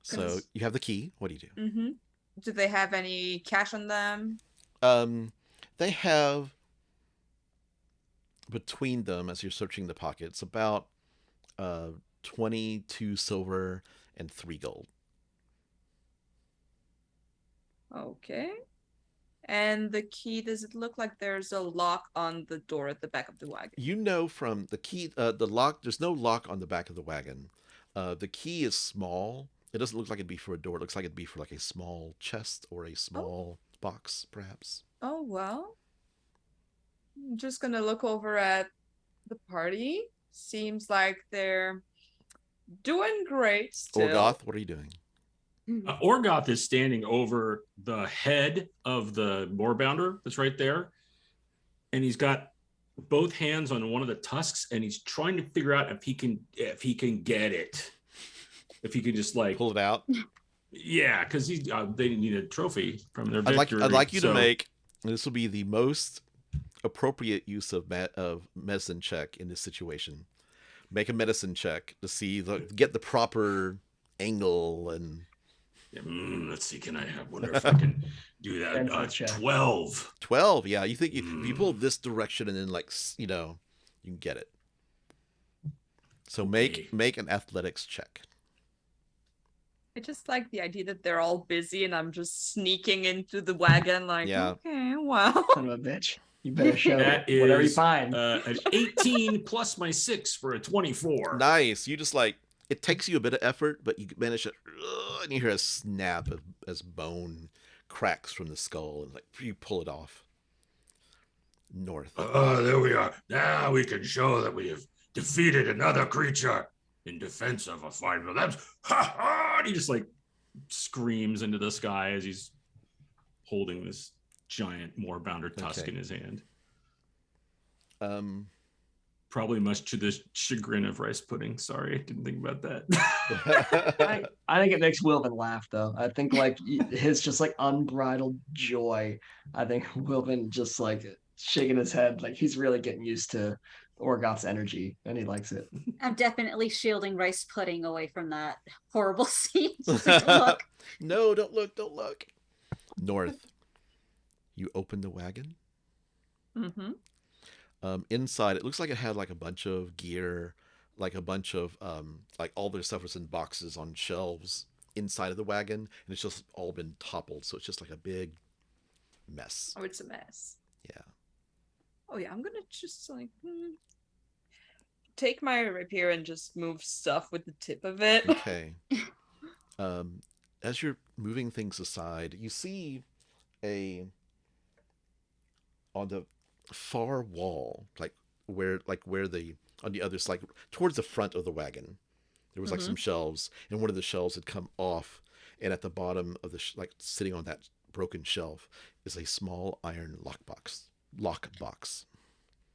So you have the key. What do you do? Mm-hmm. Do they have any cash on them? They have between them, as you're searching the pockets, about 22 silver and 3 gold. Okay. And the key, does it look like there's a lock on the door at the back of the wagon? You know from the key, the lock, there's no lock on the back of the wagon. The key is small. It doesn't look like it'd be for a door. It looks like it'd be for like a small chest or a small box, perhaps. Oh, well. I'm just gonna look over at the party. Seems like they're doing great still. Orgoth, what are you doing? Orgoth is standing over the head of the moorbounder that's right there, and he's got both hands on one of the tusks, and he's trying to figure out if he can get it, if he can just like Pull it out. Yeah, because they need a trophy from their victory. I'd like you to make, this will be the most appropriate use of medicine check in this situation. Make a medicine check to see get the proper angle and. Let's see. Can I wonder if I can do that? 12. 12. Yeah, you think if you pull this direction and then you can get it. So make an athletics check. I just like the idea that they're all busy and I'm just sneaking into the wagon like, okay, well. Son of a bitch. You better show that whatever you is, find. An 18 plus my 6 for a 24. Nice. You just it takes you a bit of effort, but you manage to, and you hear a snap as bone cracks from the skull, and you pull it off. North. Oh, there we are. Now we can show that we have defeated another creature in defense of a fine village. Ha ha! And he just screams into the sky as he's holding this giant moorbounder tusk in his hand. Probably much to the chagrin of rice pudding. Sorry, I didn't think about that. I think it makes Wilvin laugh though. I think his just unbridled joy. I think Wilvin just shaking his head he's really getting used to Orgoth's energy and he likes it. I'm definitely shielding rice pudding away from that horrible scene. Don't look. No, don't look. North, you open the wagon. Mm-hmm. Inside, it looks like it had a bunch of gear, a bunch of all their stuff was in boxes on shelves inside of the wagon, and it's just all been toppled, so it's just a big mess. Oh, it's a mess. Yeah. Oh yeah, I'm gonna just take my rapier and just move stuff with the tip of it. Okay. As you're moving things aside, you see a on the far wall, like where the on the other side, like towards the front of the wagon, there was like Mm-hmm. some shelves, and one of the shelves had come off, and at the bottom of the like sitting on that broken shelf is a small iron lockbox.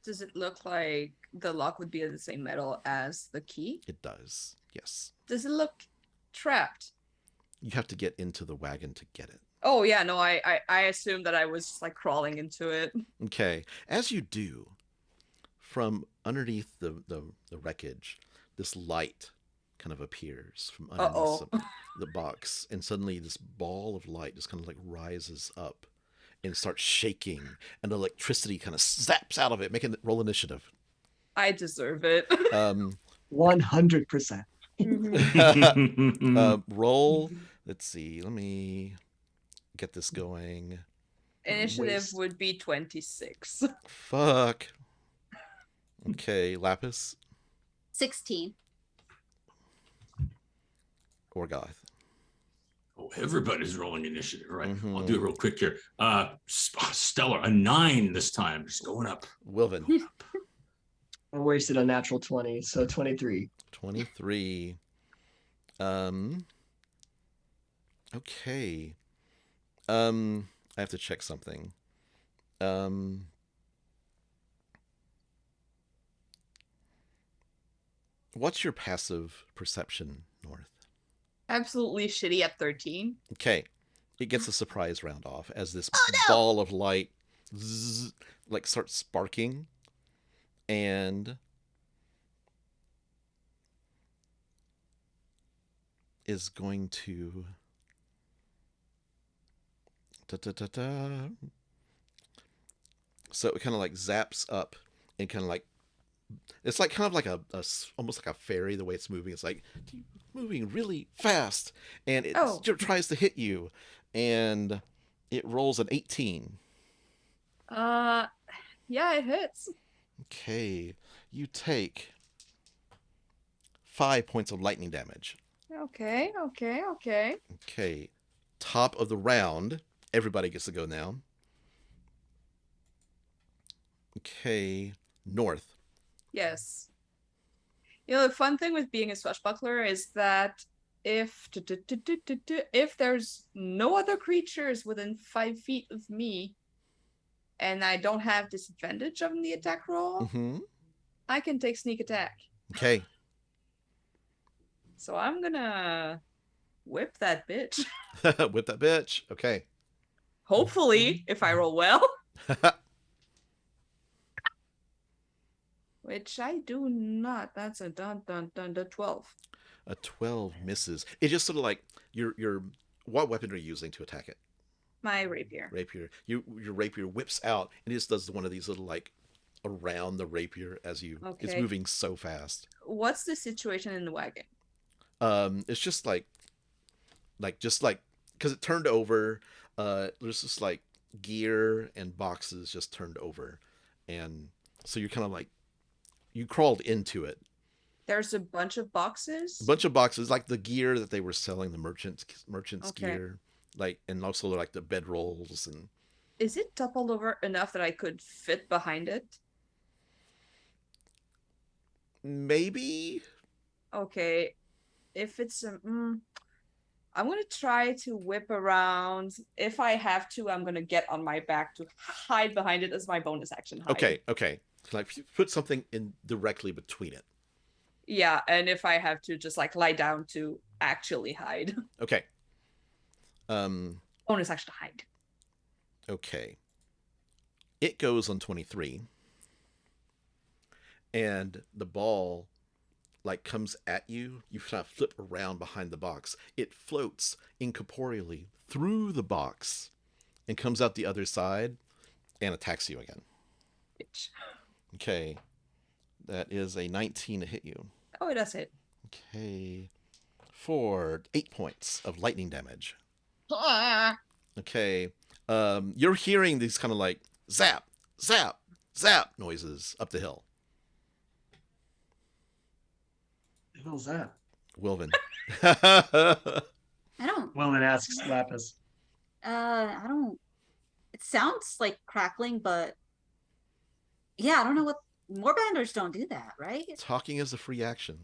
Does it look like the lock would be of the same metal as the key? It does, yes. Does it look trapped? You have to get into the wagon to get it. Oh yeah, no, I assumed that I was just like crawling into it. Okay, as you do, from underneath the wreckage, this light kind of appears from underneath Uh-oh. the box, and suddenly this ball of light just kind of like rises up and starts shaking, and electricity kind of zaps out of it, making it roll initiative. I deserve it. 100%. Roll. Let's see. Let me get this going. Initiative Waste. would be 26. Fuck. Okay, Lapis 16. or Goth. Oh, everybody's rolling initiative, right? Mhm. I'll do it real quick here. Stellar, a 9 this time, just going up. Wilvin, I wasted a natural 20, so 23. 23. Okay. I have to check something. What's your passive perception, North? Absolutely shitty at 13. Okay. It gets a surprise round off as this Oh, no! ball of light like starts sparking, and is going to so it kind of like zaps up and kind of like it's like kind of like almost like a fairy the way it's moving. It's like moving really fast, and it Oh. tries to hit you, and it rolls an 18. Yeah, it hits. Okay, you take 5 points of lightning damage. Okay. Okay, top of the round. Everybody gets to go now. Okay, North. Yes. You know, the fun thing with being a swashbuckler is that if there's no other creatures within 5 feet of me, and I don't have disadvantage on the attack roll, Mm-hmm. I can take sneak attack. Okay. So I'm gonna whip that bitch. Whip that bitch. Okay. Hopefully, if I roll well. Which I do not. That's a dun 12. A 12 misses. It just sort of like your what weapon are you using to attack it? My rapier. Rapier. Your rapier whips out and it just does one of these little like around the rapier as you it's Okay. moving so fast. What's the situation in the wagon? It's just like because it turned over, there's just like gear and boxes just turned over, and so you're kind of like you crawled into it. There's a bunch of boxes. A bunch of boxes, like the gear that they were selling, the merchants Okay. gear, like, and also like the bedrolls and. Is it toppled over enough that I could fit behind it? Maybe. Okay. If it's I'm gonna try to whip around. If I have to, I'm gonna get on my back to hide behind it as my bonus action hide. Okay. Like put something in directly between it. Yeah, and if I have to, just like lie down to actually hide. Okay. Bonus action hide. Okay. It goes on 23, and the ball like comes at you. You kind of flip around behind the box. It floats incorporeally through the box and comes out the other side and attacks you again. Bitch. Okay. That is a 19 to hit you. Oh, it does hit. Okay. For 8 points of lightning damage. Okay. You're hearing these kind of like zap, zap, zap noises up the hill. What the hell's that? Wilvin. I don't. Wilden asks Lapis. I don't. It sounds like crackling, but yeah, I don't know what. Moorbenders don't do that, right? Talking is a free action.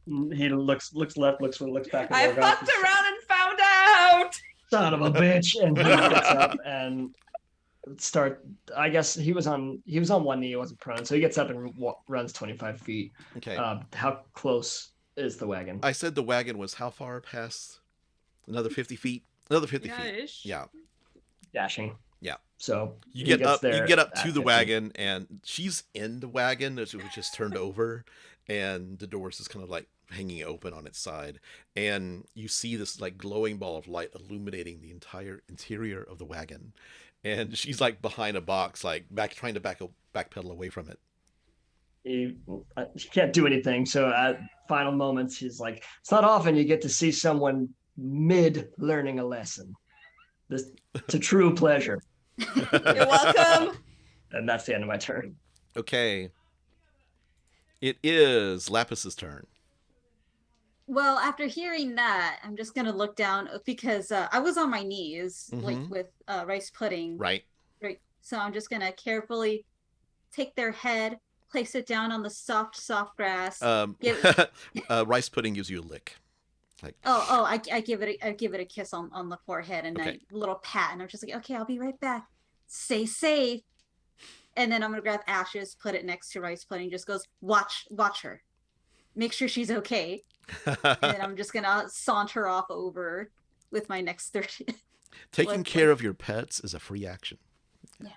He looks left, looks back at I Morgoth. fucked around and found out. Son of a bitch! And he gets up and I guess he was on one knee, he wasn't prone, so he gets up and runs 25 feet. Okay. How close is the wagon? I said the wagon was how far past? Another 50 feet. Another 50 feet. Yeah-ish. Yeah. Dashing. Yeah. So You he get gets up. You there get up at to the 50. wagon, and she's in the wagon, which just turned over, and the doors is kind of like hanging open on its side, and you see this like glowing ball of light illuminating the entire interior of the wagon, and she's like behind a box, like trying to backpedal away from it. He can't do anything. So at final moments, he's like, "It's not often you get to see someone mid learning a lesson. It's a true pleasure." You're welcome. And that's the end of my turn. Okay. It is Lapis's turn. Well, after hearing that, I'm just gonna look down because I was on my knees, like with rice pudding. Right. Right. So I'm just gonna carefully take their head, place it down on the soft grass. Rice pudding gives you a lick. Like, I give it a kiss on the forehead and Okay. a little pat, and I'm just like, okay, I'll be right back. Stay safe. And then I'm gonna grab Ashes, put it next to rice pudding, just goes, watch her. Make sure she's okay. And then I'm just gonna saunter off over with my next 30. Taking care of your pets is a free action. Yes.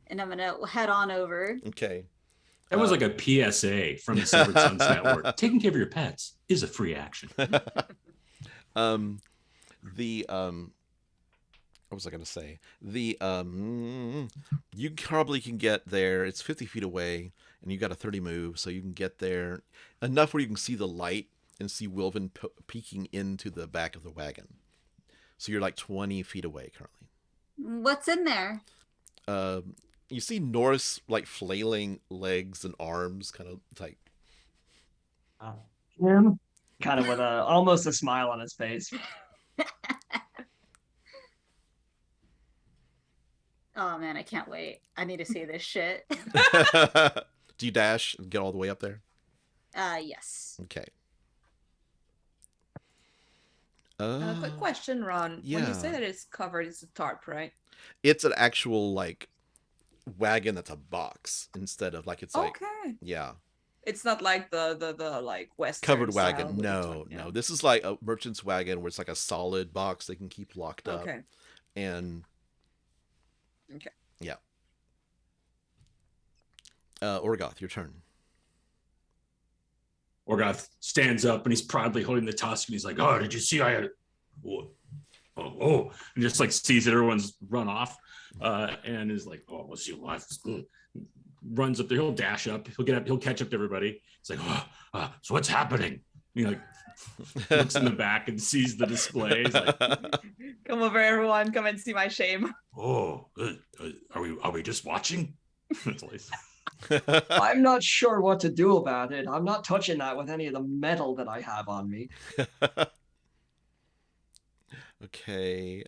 And I'm gonna head on over. Okay. That was like a PSA from the Severed Sons Network. Taking care of your pets is a free action. What was I going to say? You probably can get there. It's 50 feet away, and you got a 30 move, so you can get there enough where you can see the light and see Wilvin peeking into the back of the wagon. So you're like 20 feet away currently. What's in there? You see Norris like flailing legs and arms, kind of like. Him, kind of with almost a smile on his face. Oh man, I can't wait. I need to see this shit. Do you dash and get all the way up there? Yes. Okay. Quick question, Ron. When yeah. you say that it's covered, it's a tarp, right? It's an actual like wagon that's a box instead of like it's like yeah. It's not like the like Western Covered style wagon. No. This is like a merchant's wagon where it's like a solid box they can keep locked up. Okay. And okay. Yeah. Orgoth, your turn. Orgoth stands up and he's proudly holding the tusk and he's like, "Oh, did you see I had and just like sees that everyone's run off and is like, "Oh, we'll see what." Runs up there, he'll dash up, he'll get up, he'll catch up to everybody. It's like, so what's happening? And he like looks in the back and sees the display. He's like, come over, everyone, come and see my shame. "Oh, are we just watching?" I'm not sure what to do about it. I'm not touching that with any of the metal that I have on me. Okay.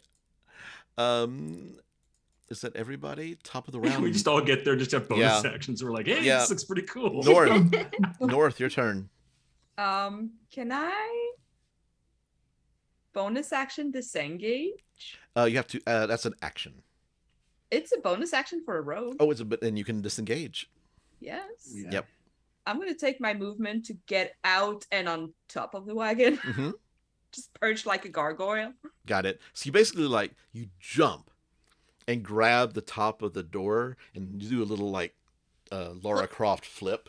Is that everybody? Top of the round. We just all get there, just have bonus actions. We're like, "Hey, this looks pretty cool." North, your turn. Can I bonus action disengage? You have to. That's an action. It's a bonus action for a rogue. Oh, and you can disengage. Yes. Yeah. Yep. I'm gonna take my movement to get out and on top of the wagon. Mm-hmm. Just perched like a gargoyle. Got it. So you basically like you jump and grab the top of the door and you do a little like Lara Croft flip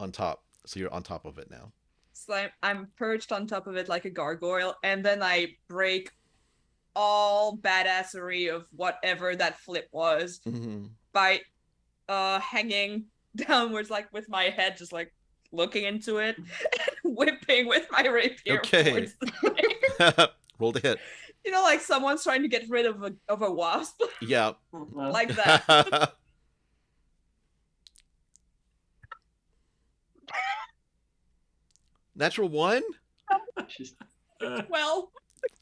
on top. So you're on top of it now. So I'm perched on top of it like a gargoyle, and then I break all badassery of whatever that flip was by hanging downwards, like with my head just like looking into it and whipping with my rapier. Okay. Roll to hit. You know, like someone's trying to get rid of a wasp. Yeah. Like that. Natural 1? She's 12.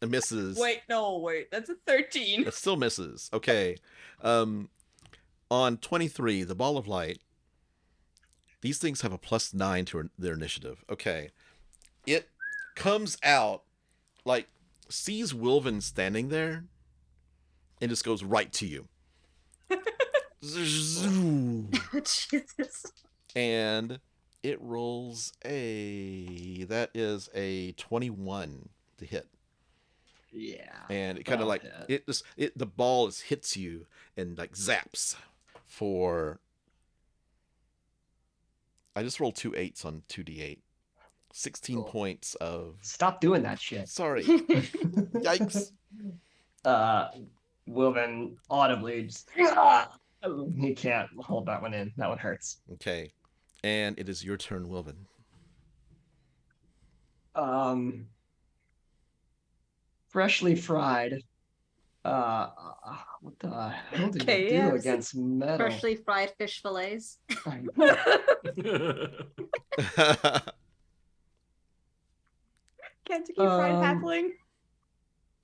It misses. Wait, that's a 13. It still misses. Okay. On 23, the ball of light. These things have a +9 to their initiative. Okay. It comes out, like, sees Wilvin standing there, and just goes right to you. Jesus. And it rolls that is a 21 to hit. yeah. And it kind of That'll like hit. the ball hits you and like zaps for. I just rolled 2 8s on 2d8. 16 Cool. points of. Stop doing that shit. Sorry. Yikes. Wilvin audibly just he can't hold that one in. That one hurts. Okay. And it is your turn, Wilvin. Freshly fried. What the hell did you do KFC. against metal? Freshly fried fish fillets. Kentucky Fried Um, Halfling.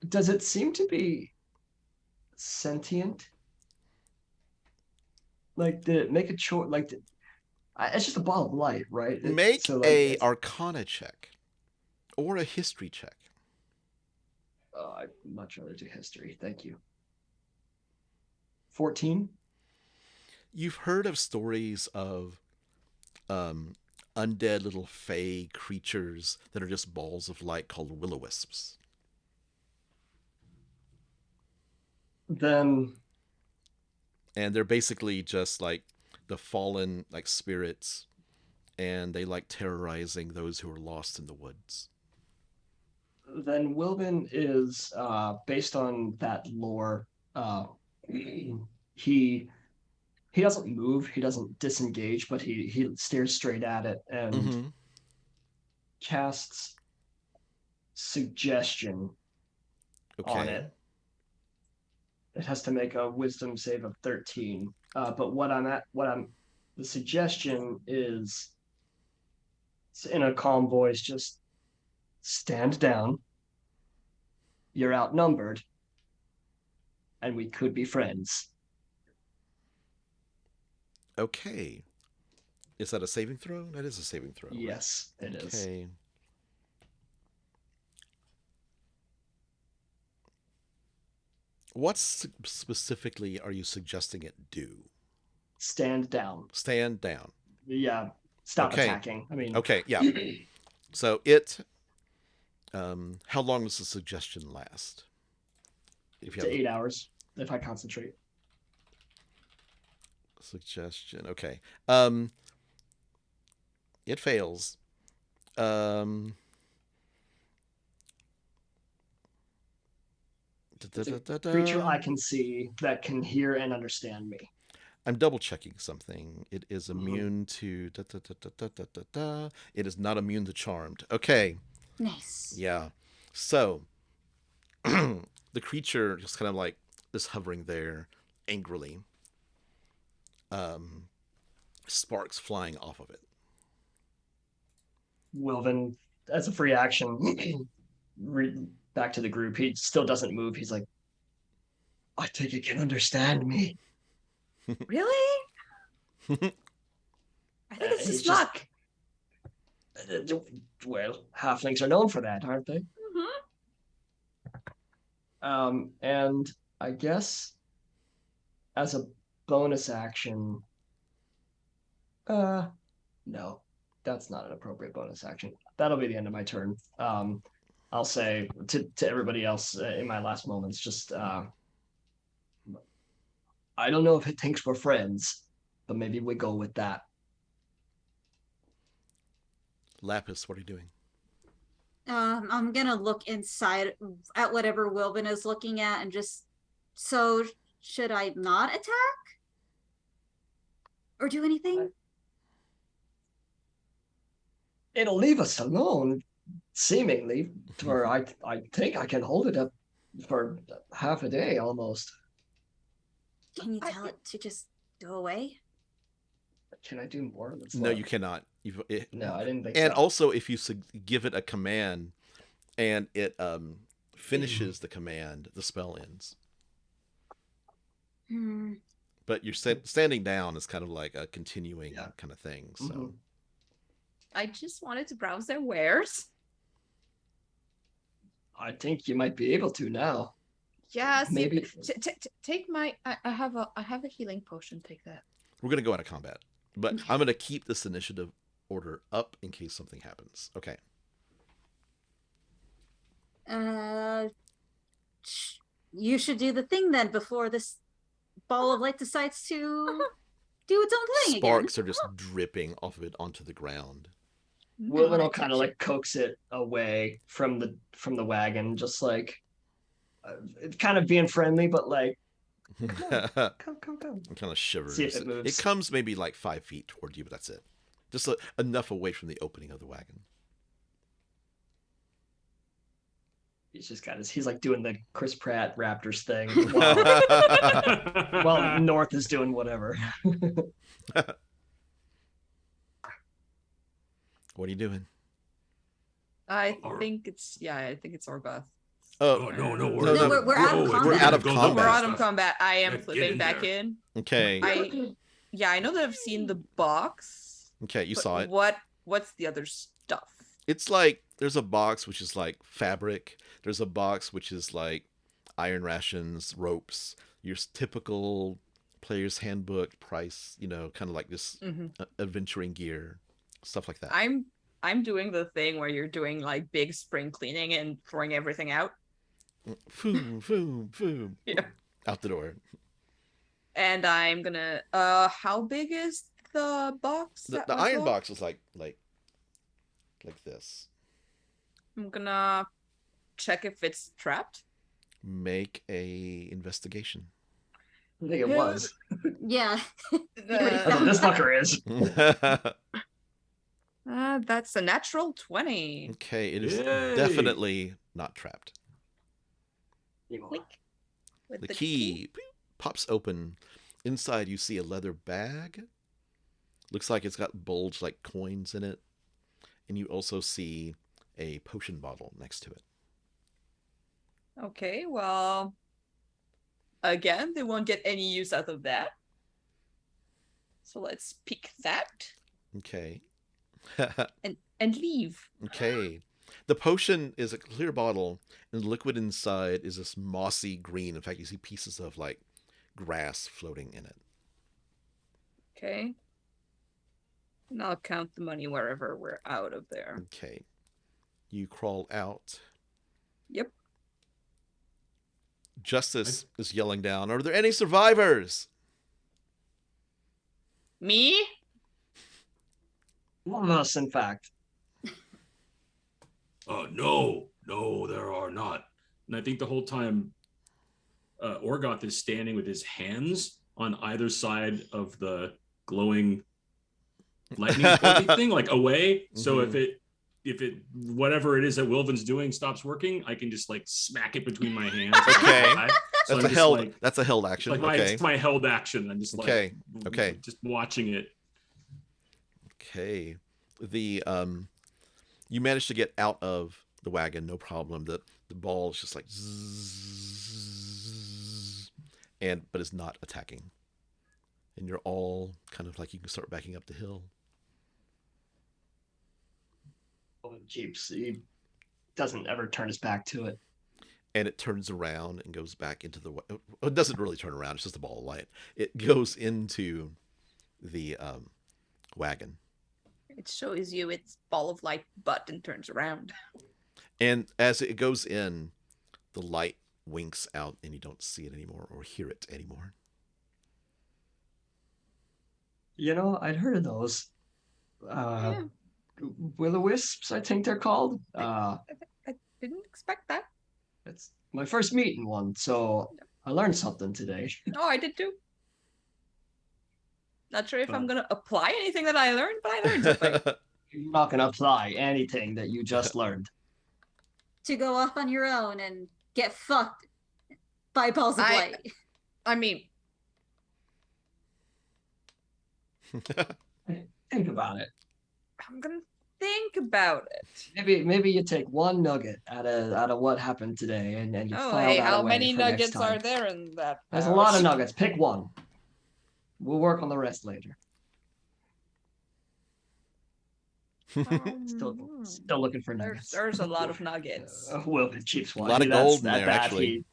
Does it seem to be sentient? Like, did it make a choice? Like, it's just a ball of light, right? Make so, like, a Arcana check or a history check. I'd much rather do history. Thank you. 14. You've heard of stories of undead little fey creatures that are just balls of light called will-o-wisps. Then And they're basically just like the fallen like spirits, and they like terrorizing those who are lost in the woods. Wilvin is based on that lore. He doesn't move, he doesn't disengage, but he stares straight at it and casts suggestion on Okay. it. It has to make a wisdom save of 13. But the suggestion is in a calm voice, just stand down. You're outnumbered, and we could be friends. Okay. Is that a saving throw? That is a saving throw. Yes, it is. Okay. What specifically are you suggesting it do? Stand down. Stand down. Yeah. Stop Okay. attacking. I mean, Okay, yeah. So it. How long does the suggestion last? If you to have 8 hours if I concentrate. a suggestion, okay. It fails. Creature I can see that can hear and understand me. I'm double checking something. It is immune to. It is not immune to charmed. Okay. Nice. Yeah. So the creature just kind of like is hovering there angrily. Sparks flying off of it. Wilvin, as a free action, back to the group. He still doesn't move. He's like, I think it can understand me. Really? I think it's He's just luck. Well, halflings are known for that, aren't they? And I guess as a bonus action, no, that's not an appropriate bonus action. That'll be the end of my turn. I'll say to everybody else in my last moments, just I don't know if it thinks we're friends, but maybe we go with that. Lapis, what are you doing? I'm gonna look inside at whatever Wilvin is looking at and just. So, should I not attack or do anything? It'll leave us alone, seemingly. For I think I can hold it up for half a day almost. Can you tell it to just go away? Can I do more? That's No, not- you cannot. No, I didn't think And so. also, if you give it a command and it finishes the command, the spell ends. Hmm. But you're standing down is kind of like a continuing kind of thing. So Mhm. I just wanted to browse their wares. I think you might be able to now. Yeah, see, Maybe. take my. I have a healing potion. Take that. we're gonna go out of combat, but I'm gonna keep this initiative order up in case something happens. Okay. Uh, you should do the thing then before this ball of light decides to do its own thing again. Sparks are just dripping off of it onto the ground. Wilvin will Not kind of touch like coax it away from the wagon, just like kind of being friendly, but like, It come. kind of shivers. See if it moves. It comes maybe like 5 feet toward you, but that's it. Just enough away from the opening of the wagon. He's like doing the Chris Pratt Raptors thing while North is doing whatever. What are you doing? I think it's Orgoth. Oh, no, no, we're out of combat. We're out of combat. We're out of combat. I am Get flipping in back there. in. Okay. I know that I've seen the box. Okay, you but saw it. What's the other stuff? It's like there's a box which is like fabric. There's a box which is like iron rations, ropes, your typical player's handbook price, kind of like this adventuring gear, stuff like that. I'm doing the thing where you're doing like big spring cleaning and throwing everything out. Boom. Yeah. Out the door. And I'm gonna how big is the box? The iron box is like this. I'm gonna check if it's trapped. Make a investigation. I think it was. Yeah. That's what this fucker is. That's a natural 20. Okay, it is Yay! definitely not trapped. Click. With The key pops open. Inside you see a leather bag. Looks like it's got bulged like coins in it. And you also see a potion bottle next to it. Okay, well, again, they won't get any use out of that. So let's pick that Okay. and leave. Okay. The potion is a clear bottle, and the liquid inside is this mossy green. In fact, you see pieces of like grass floating in it. Okay. And I'll count the money wherever we're out of there. Okay. You crawl out. Yep. Justice is yelling down, "Are there any survivors?" Me? One of us, in fact. No, there are not. And I think the whole time, Orgoth is standing with his hands on either side of the glowing lightning pointy thing, like away. So if it whatever it is that Wilvin's doing stops working, I can just like smack it between my hands. Okay. So That's a held action. Okay. It's my held action. I'm just like Okay. just watching it. Okay. The you managed to get out of the wagon, no problem. The ball is just like zzz, but it's not attacking. And you're all kind of like you can start backing up the hill. Jeeps. He doesn't ever turn his back to it. And it turns around and goes back into the. It doesn't really turn around. It's just a ball of light. It goes into the wagon. It shows you its ball of light butt and turns around. And as it goes in, the light winks out and you don't see it anymore or hear it anymore. I'd heard of those. Will-o-wisps, I think they're called. I didn't expect that. It's my first meeting one, so I learned something today. Oh, I did too. Not sure if I'm gonna apply anything that I learned, but I learned something. You're not gonna apply anything that you just learned. To go off on your own and get fucked by balls of light. I mean, Think about it. I'm gonna think about it. Maybe you take one nugget out of what happened today, and you Oh, file hey, that how away many for next nuggets time. are there in that There's a lot of pouch? nuggets. Pick one. We'll work on the rest later. Still looking for nuggets. There's a lot of nuggets. Well, the Chiefs A want lot you. of That's gold in that there, bad actually. heat.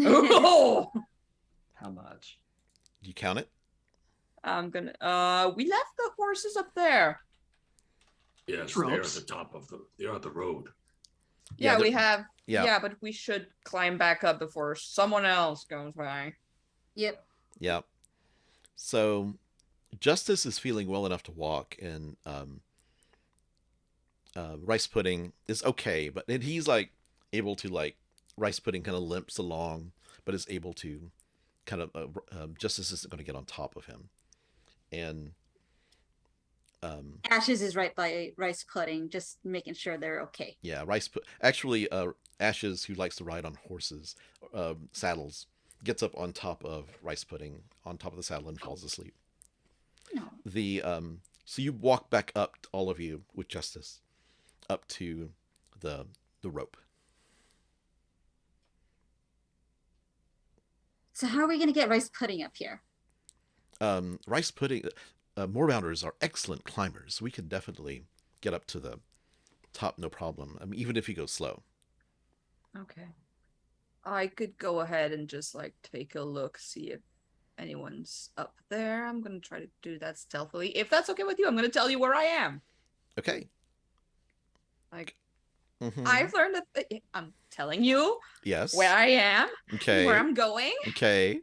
Oh! How much? You count it? I'm gonna. We left the horses up there. Yes, Tropes. they're at the road. Yeah, we they're- have. yeah. Yeah, but we should climb back up before someone else goes by. Yep. Yeah. So Justice is feeling well enough to walk, and Rice Pudding is okay, but he's like able to like Rice Pudding kind of limps along, but is able to kind of Justice isn't going to get on top of him, and Ashes is right by Rice Pudding, just making sure they're okay. yeah, Ashes, who likes to ride on horses, saddles, gets up on top of Rice Pudding, on top of the saddle, and falls asleep. No. So you walk back up, all of you, with Justice, up to the rope. So how are we gonna get Rice Pudding up here? Rice Pudding, Moorbounders are excellent climbers. We can definitely get up to the top, no problem. I mean, even if you go slow. Okay. I could go ahead and just like take a look, see if anyone's up there. I'm gonna try to do that stealthily. If that's okay with you, I'm gonna tell you where I am. Okay. Like Mhm. I've learned that I'm telling you Yes. where I am, Okay. where I'm going. Okay.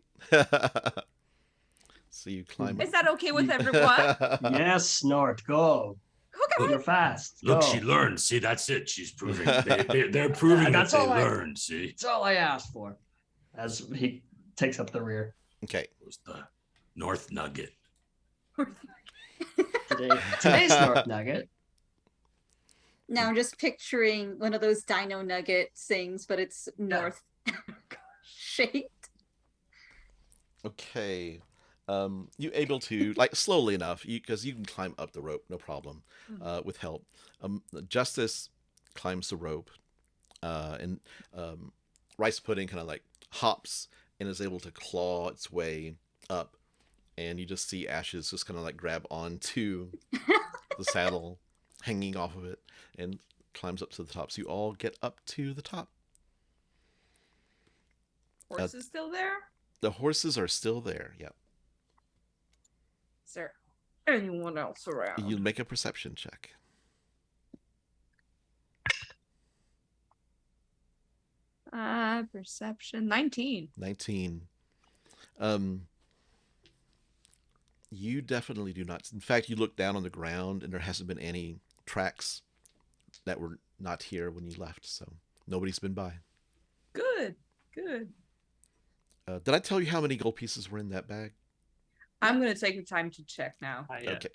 So you climb. Is that okay with everyone? Yes, Snort, go. Okay. You're fast. Look, go. she learned. See, that's it. She's proving. They're proving that That's they all learned. See, That's all I asked for. As he takes up the rear. Okay. it was the North Nugget. Today's North Nugget. Now I'm just picturing one of those Dino Nugget things, but it's north shaped. Okay. You able to like slowly enough, because you can climb up the rope, no problem, with help. Justice climbs the rope, and Rice Pudding kind of like hops and is able to claw its way up, and you just see Ashes just kind of like grab onto the saddle, hanging off of it, and climbs up to the top. So you all get up to the top. Horse is still there? The horses are still there. Yep. Is there anyone else around? You make a perception check. Perception 19. 19. You definitely do not. In fact, you look down on the ground and there hasn't been any tracks that were not here when you left, so nobody's been by. Good. Good. Did I tell you how many gold pieces were in that bag? I'm gonna take the time to check now. Yeah. Okay.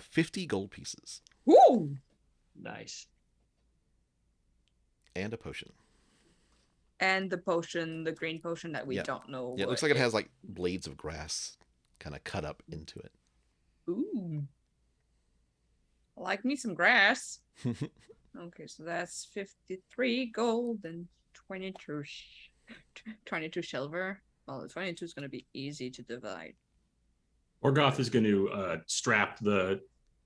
50 gold pieces. Woo! Nice. And a potion. And the potion, the green potion that we Yeah. don't know. Yeah, it looks like it has like blades of grass kind of cut up into it. Ooh. I like me some grass. Okay, so that's 53 gold and 22 silver. Well, the 22 is going to be easy to divide. Orgoth is going to strap the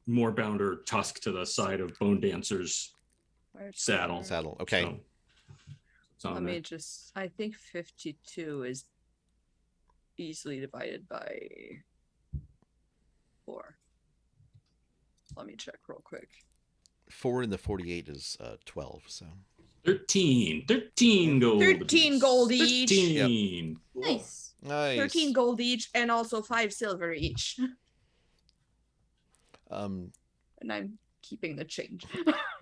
Moorbounder tusk to the side of Bone Dancer's saddle. Saddle. Okay. So, it's on Let there. me just, I think 52 is easily divided by 4. Let me check real quick. 4 in the 48 is 12, so. 13 gold. 13 gold each. 13. Cool. Nice. Nice. 13 gold each and also 5 silver each. And I'm keeping the change.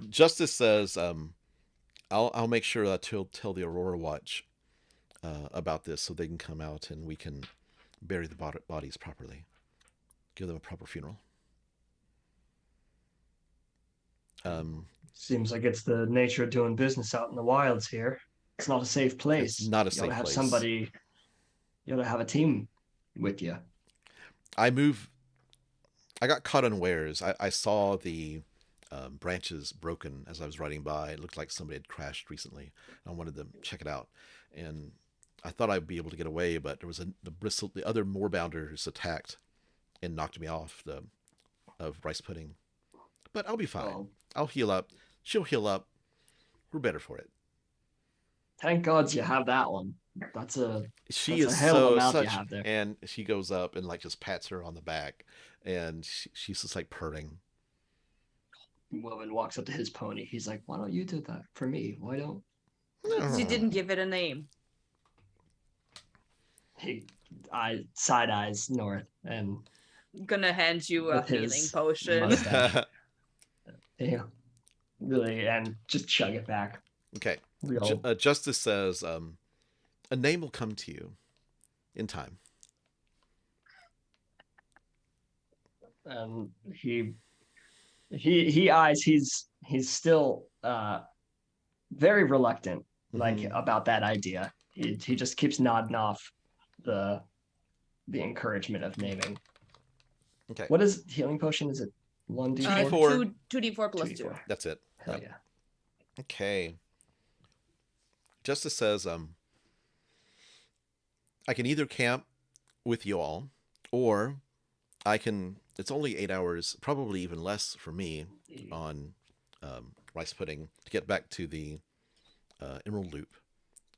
Justice says, I'll make sure to tell the Aurora Watch about this so they can come out and we can bury the bodies properly. Give them a proper funeral. Seems like it's the nature of doing business out in the wilds here. It's not a safe place. It's not a You safe gotta have place. somebody. You gotta have a team with you. I got caught unawares. I saw the branches broken as I was riding by. It looked like somebody had crashed recently. I wanted to check it out, and I thought I'd be able to get away, but there was the other moorbounder attacked and knocked me off of rice pudding. But I'll be fine. Oh, I'll heal up. She'll heal up. We're better for it. thank God you have that one. That's a She That's is a hell of a so mouth you such, have there. and she goes up and like just pats her on the back, and she's just like purring. Woman walks up to his pony. He's like, "Why don't you do that for me? Why don't She didn't give it a name. he?" I side eyes north and I'm gonna hand you a With his healing potion. mustache. Yeah, really, and just chug it back. Okay. Real. Justice says, a name will come to you in time. He eyes. He's still very reluctant, like Mhm. about that idea. He just keeps nodding off the encouragement of naming. Okay. What is healing potion? Is it 1d4? 2d4. 2d4 plus 2. 2d4. That's it. Hell Yep. yeah. Okay. Justice says, I can either camp with you all, or I can. It's only 8 hours, probably even less for me, on rice pudding to get back to the Emerald Loop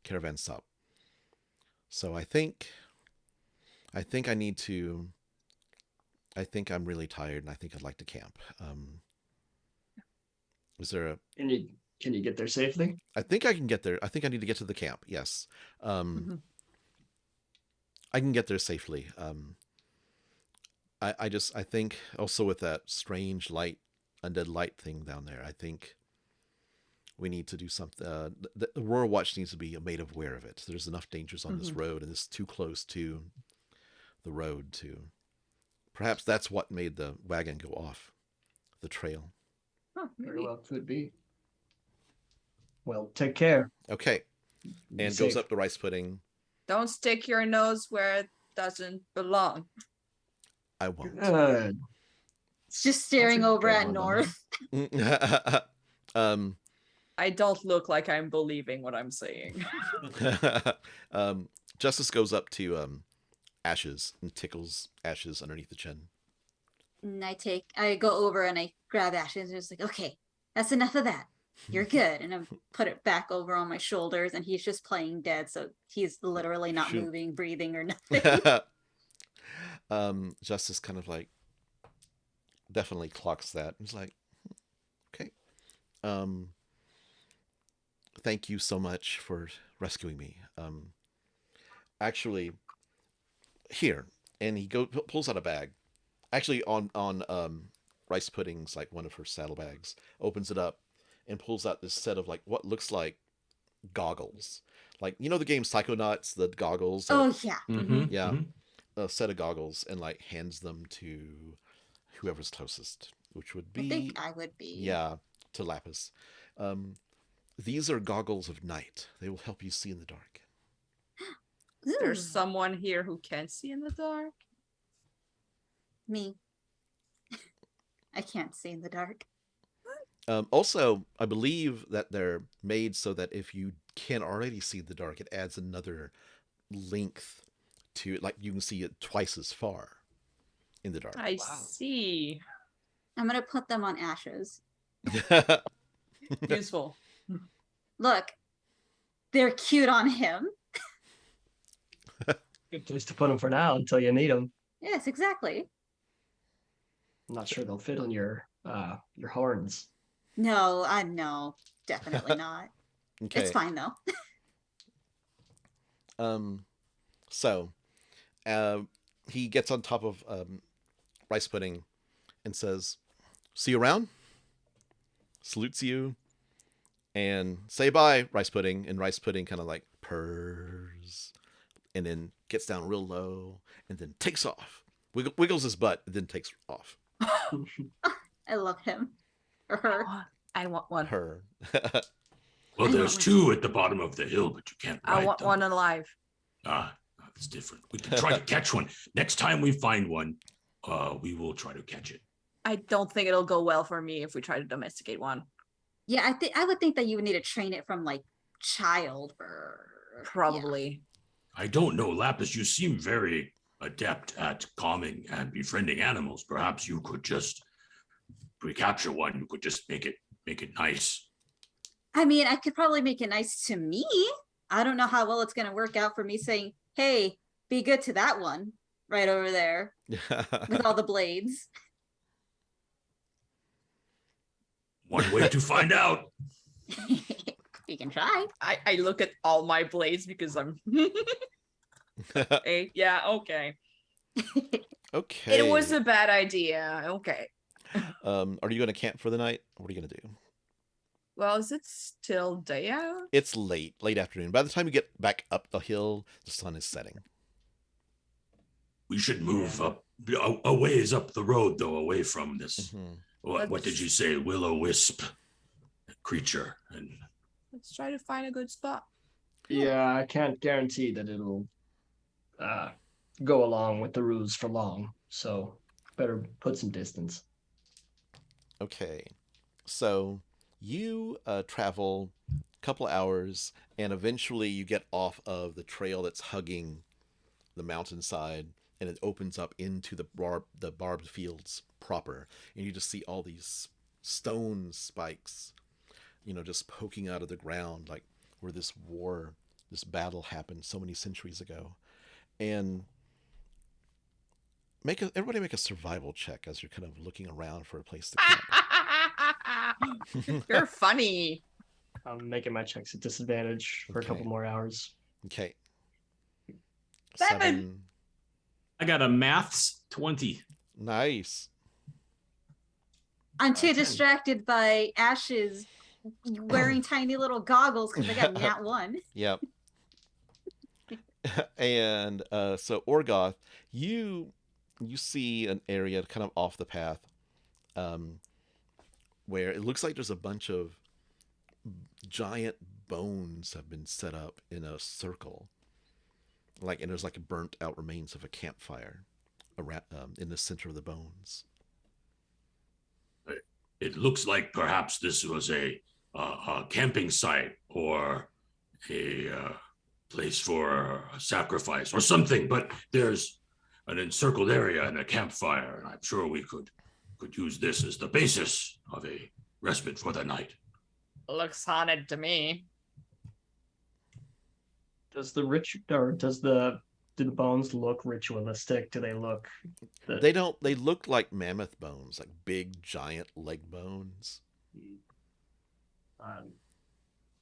caravan stop. So I think I need to. I think I'm really tired, and I think I'd like to camp. Is there a? Can you get there safely? I think I can get there. I think I need to get to the camp. Yes. Mhm. I can get there safely. I think also with that strange light, undead light thing down there, I think we need to do something. The Aurora Watch needs to be made aware of it. There's enough dangers on this road, and it's too close to the road to. Perhaps that's what made the wagon go off the trail. Oh, Very maybe. well, could be. Well, take care. Okay, Be and safe. goes up to rice pudding. Don't stick your nose where it doesn't belong. I won't. Good. It's just staring That's a over good at one, North. I don't look like I'm believing what I'm saying. Justice goes up to Ashes and tickles Ashes underneath the chin. And I go over and I grab Ashes and it's like, okay, that's enough of that. You're good. And I put it back over on my shoulders and he's just playing dead. So he's literally not Shoot. moving, breathing, or nothing. Justice kind of like definitely clocks that. He's like, okay. Thank you so much for rescuing me. Actually, here, and he pulls out a bag. Actually, on rice pudding's like one of her saddlebags. Opens it up and pulls out this set of like what looks like goggles. Like the game Psychonauts, the goggles. Oh, yeah. Yeah. A set of goggles, and like hands them to whoever's closest, which would be I think I would be. yeah, to Lapis. These are goggles of night. They will help you see in the dark. There's Ooh, someone here who can't see in the dark. me. I can't see in the dark. Also, I believe that they're made so that if you can already see in the dark, it adds another length to it. Like you can see it twice as far in the dark. I Wow. see. I'm gonna put them on Ashes. Useful. Look, they're cute on him. Good place to put them for now until you need them. Yes, exactly. I'm not sure they'll fit on your horns. No, no, definitely not. Okay. It's fine though. So, he gets on top of rice pudding and says, "See you around." Salutes you and say bye, rice pudding. And rice pudding kind of like purrs and then gets down real low and then takes off. Wiggles his butt and then takes off. I love him. Or her. I want one. Her. Well, I there's know. two at the bottom of the hill, but you can't ride I want them. one alive. That's different. We can try to catch one. Next time we find one, we will try to catch it. I don't think it'll go well for me if we try to domesticate one. Yeah, I would think that you would need to train it from like child or Probably. I don't know, Lapis. You seem very adept at calming and befriending animals. Perhaps you could just recapture one. You could just make it nice. I mean, I could probably make it nice to me. I don't know how well it's going to work out for me saying, "Hey, be good to that one right over there with all the blades." One way to find out. We can try. I look at all my blades because I'm. Hey, yeah, okay. Okay. It was a bad idea. Okay. Are you going to camp for the night? What are you going to do? Well, is it still day out? It's late afternoon. By the time you get back up the hill, the sun is setting. We should move up a ways up the road, though, away from this. Mm-hmm. What did you say? Will-o-wisp creature. And Let's try to find a good spot. Yeah, I can't guarantee that it'll go along with the ruse for long. So better put some distance. Okay. So you travel a couple hours, and eventually you get off of the trail that's hugging the mountainside, and it opens up into the barbed fields proper, and you just see all these stone spikes, just poking out of the ground, like where this battle happened so many centuries ago. And everybody make a survival check as you're kind of looking around for a place to camp. You're funny. I'm making my checks at disadvantage for a couple Okay. more hours. Okay. 7. I got a maths 20. Nice. I'm too 10. distracted by Ash's wearing tiny little goggles because I got nat 1. Yep. And so Orgoth, you see an area kind of off the path, where it looks like there's a bunch of giant bones have been set up in a circle, and there's like a burnt out remains of a campfire around, in the center of the bones. It looks like perhaps this was a camping site or a place for a sacrifice or something, but there's an encircled area and a campfire, and I'm sure we could use this as the basis of a respite for the night. Looks haunted to me. Do the bones look ritualistic? Do they look? They don't. They look like mammoth bones, like big, giant leg bones.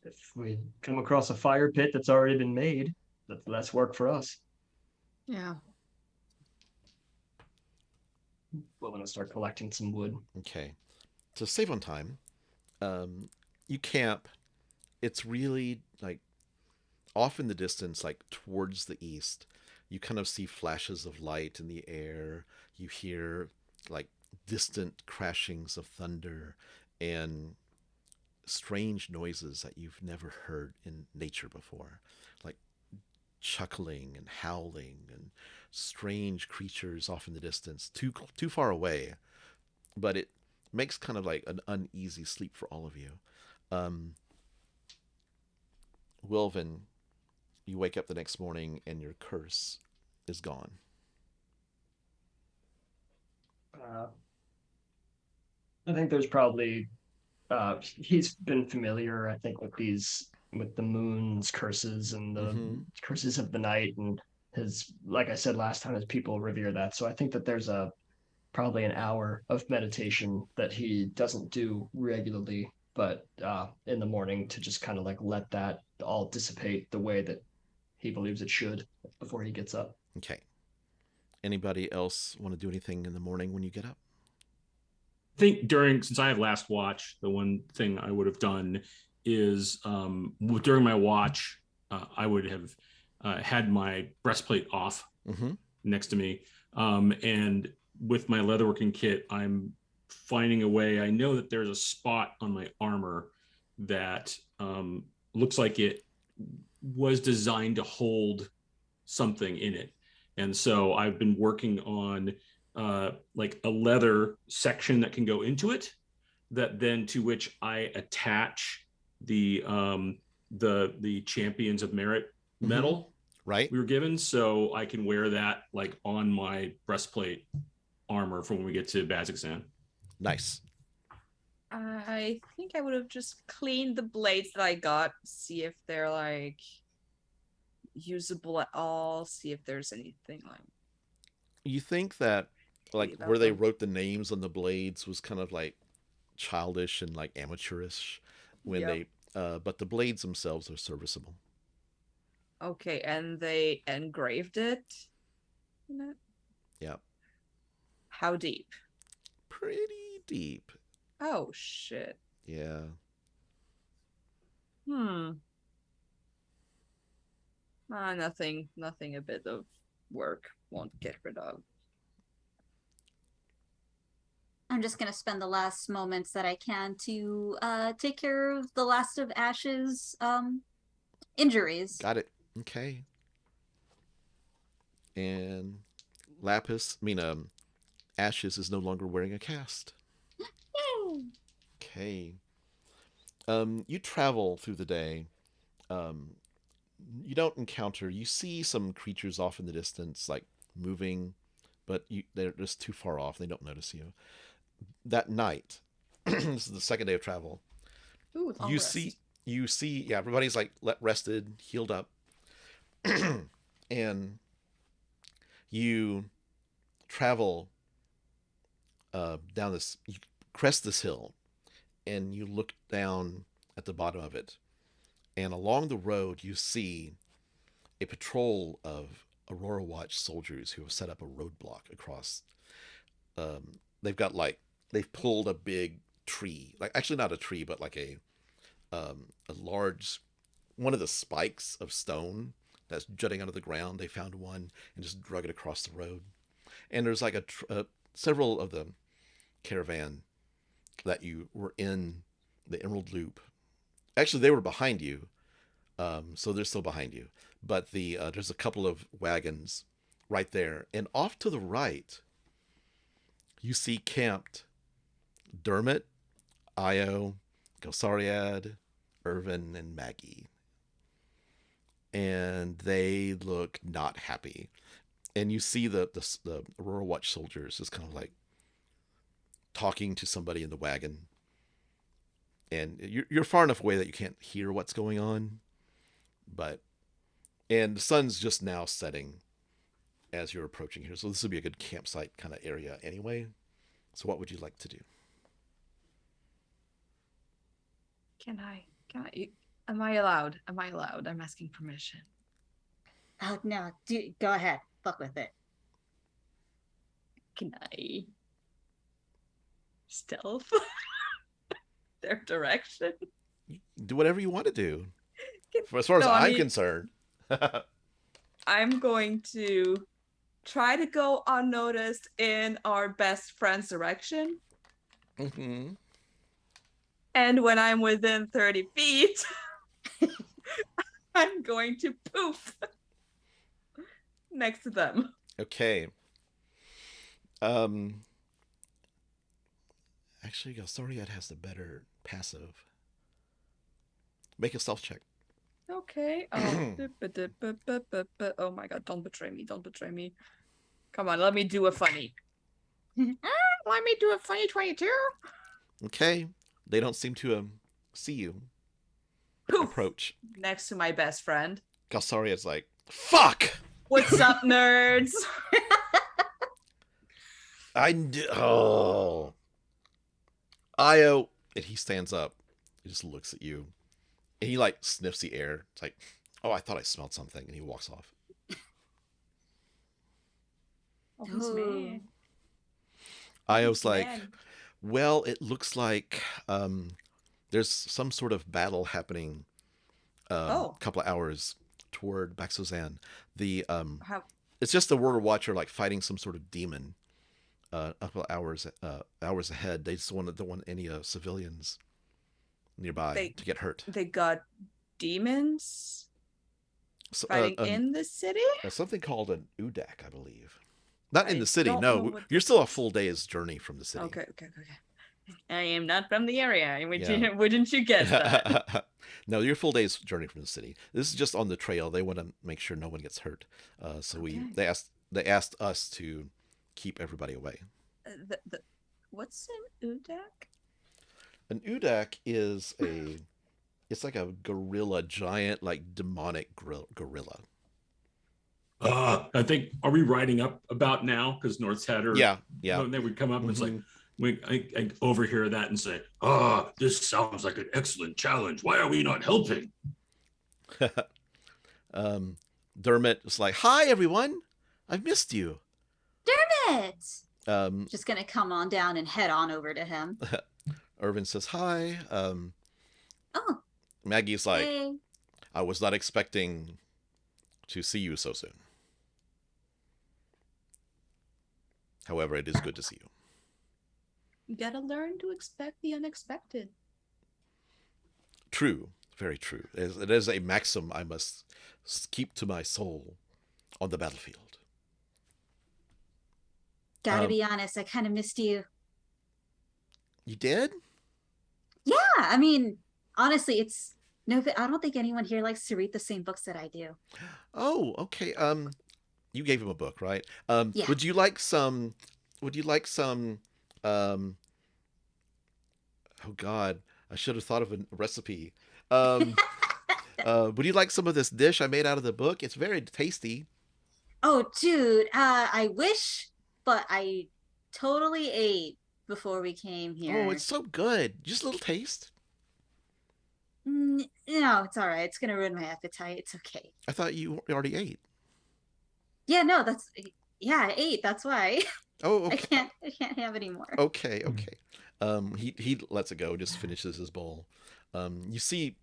If we come across a fire pit that's already been made, that's less work for us. Yeah. We're gonna start collecting some wood. Okay. To save on time, you camp. It's really like off in the distance, like towards the east. You kind of see flashes of light in the air. You hear like distant crashings of thunder and strange noises that you've never heard in nature before, like chuckling and howling and strange creatures off in the distance, too far away, but it makes kind of like an uneasy sleep for all of you. Wilvin, you wake up the next morning and your curse is gone. I think there's probably he's been familiar, I think, with the moon's curses and the curses of the night, and like I said last time, his people revere that. So I think that there's probably an hour of meditation that he doesn't do regularly, but in the morning, to just kind of like let that all dissipate the way that he believes it should before he gets up. Okay. Anybody else want to do anything in the morning when you get up? I think since I have last watch, the one thing I would have done is during my watch, I would have had my breastplate off next to me. And with my leatherworking kit, I'm finding a way. I know that there's a spot on my armor that looks like it was designed to hold something in it. And so I've been working on like a leather section that can go into it, that then to which I attach the Champions of Merit medal right? we were given, so I can wear that like on my breastplate armor for when we get to Bazzoxan. Nice. I think I would have just cleaned the blades that I got, see if they're like usable at all, see if there's anything like You think that like about where they them. wrote the names on the blades was kind of like childish and like amateurish when Yep. but the blades themselves are serviceable. Okay, and they engraved it? Yeah. How deep? Pretty deep. Oh shit. Yeah. Nothing a bit of work won't get rid of. I'm just gonna spend the last moments that I can to take care of the last of Ash's injuries. Got it. Okay. And Lapis, Ashes is no longer wearing a cast. Okay. You travel through the day. Um, you don't encounter. You see some creatures off in the distance, like moving, but they're just too far off. They don't notice you. That night, this is the second day of travel. Ooh, You see, yeah, everybody's like rested, healed up, and you travel down this. You crest this hill, and you look down at the bottom of it, and along the road you see a patrol of Aurora Watch soldiers who have set up a roadblock across. They've got they've pulled a big tree, like actually not a tree, but like a large one of the spikes of stone that's jutting out of the ground. They found one and just drug it across the road. And there's like several of the caravan that you were in the Emerald Loop. Actually, they were behind you, so they're still behind you. But there's a couple of wagons right there, and off to the right, you see camped Dermot, Io, Gelsariad, Irvin, and Maggie, and they look not happy. And you see the Aurora Watch soldiers is kind of like talking to somebody in the wagon, and you're far enough away that you can't hear what's going on, and the sun's just now setting as you're approaching here, so this would be a good campsite kind of area anyway. So what would you like to do? Can I am I allowed? I'm asking permission. Oh no, go ahead. Fuck with it. Can I stealth their direction? Do whatever you want to do. As far as I'm concerned. I'm going to try to go unnoticed in our best friend's direction. Mm-hmm. And when I'm within 30 feet, I'm going to poof next to them. Okay. Actually, Gelsariad has the better passive. Make a stealth check. Okay. Oh. Oh my god, don't betray me. Don't betray me. Come on, let me do a funny. Let me do a funny 22. Okay. They don't seem to see you Poof. approach. Next to my best friend. Gelsariad's like, fuck! What's up, nerds? Oh. Io, and he stands up. He just looks at you. And he like sniffs the air. It's like, oh, I thought I smelled something. And he walks off. Oh, he's me. Io's like, Man. well, it looks like there's some sort of battle happening a couple of hours toward Baxozan. It's just the Warrior Watcher like fighting some sort of demon a couple of hours ahead. They just don't want any civilians nearby to get hurt. They got demons So, fighting in the city? something called an Udak, I believe. Not in I the city. don't know No, what you're this still a is. full day's journey from the city. Okay. I am not from the area. Yeah. Wouldn't you guess that? No, you're a full day's journey from the city. This is just on the trail. They want to make sure no one gets hurt. So Okay. they asked us to keep everybody away. What's an udak? An udak is it's like a gorilla, giant, like demonic gorilla. I think, are we writing up about now? Because North's had her. Yeah, yeah. When they would come up and it's like, Mhm. I overhear that and say, this sounds like an excellent challenge. Why are we not helping? Dermot was like, "Hi, everyone. I've missed you." Dermot! Um, Just gonna come on down and head on over to him. Irvin says, "Hi." Oh, Maggie's like, hey. "I was not expecting to see you so soon. However, it is good to see you." You gotta learn to expect the unexpected. True, very true. It is a maxim I must keep to my soul on the battlefield. Gotta be honest, I kind of missed you. You did? Yeah, I mean, honestly, it's no, I don't think anyone here likes to read the same books that I do. Oh, okay. You gave him a book, right? Yeah. Would you like some? Would you like some? Um, oh God, I should have thought of a recipe. Would you like some of this dish I made out of the book? It's very tasty. Oh, dude, I wish, but I totally ate before we came here. Oh, it's so good. Just a little taste. No, it's all right. It's gonna ruin my appetite. It's okay. I thought you already ate. Yeah, no, yeah, I ate. That's why Oh, I okay. can't have any more. Okay, okay. He lets it go, just finishes his bowl. You see,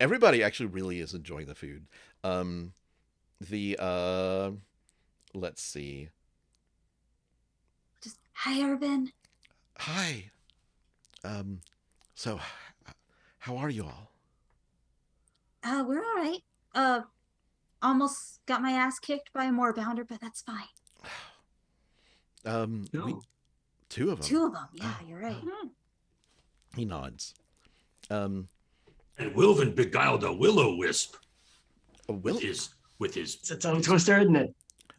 everybody actually really is enjoying the food. The let's see. Just hi, Urban. Hi. So how are you all? We're all right. Almost got my ass kicked by a moorbounder, but that's fine. We two of them. Two of them. Yeah, Oh, you're right. oh. He nods. Um, And Wilvin beguiled a will-o-wisp a will. with his It's a tongue twister, isn't it?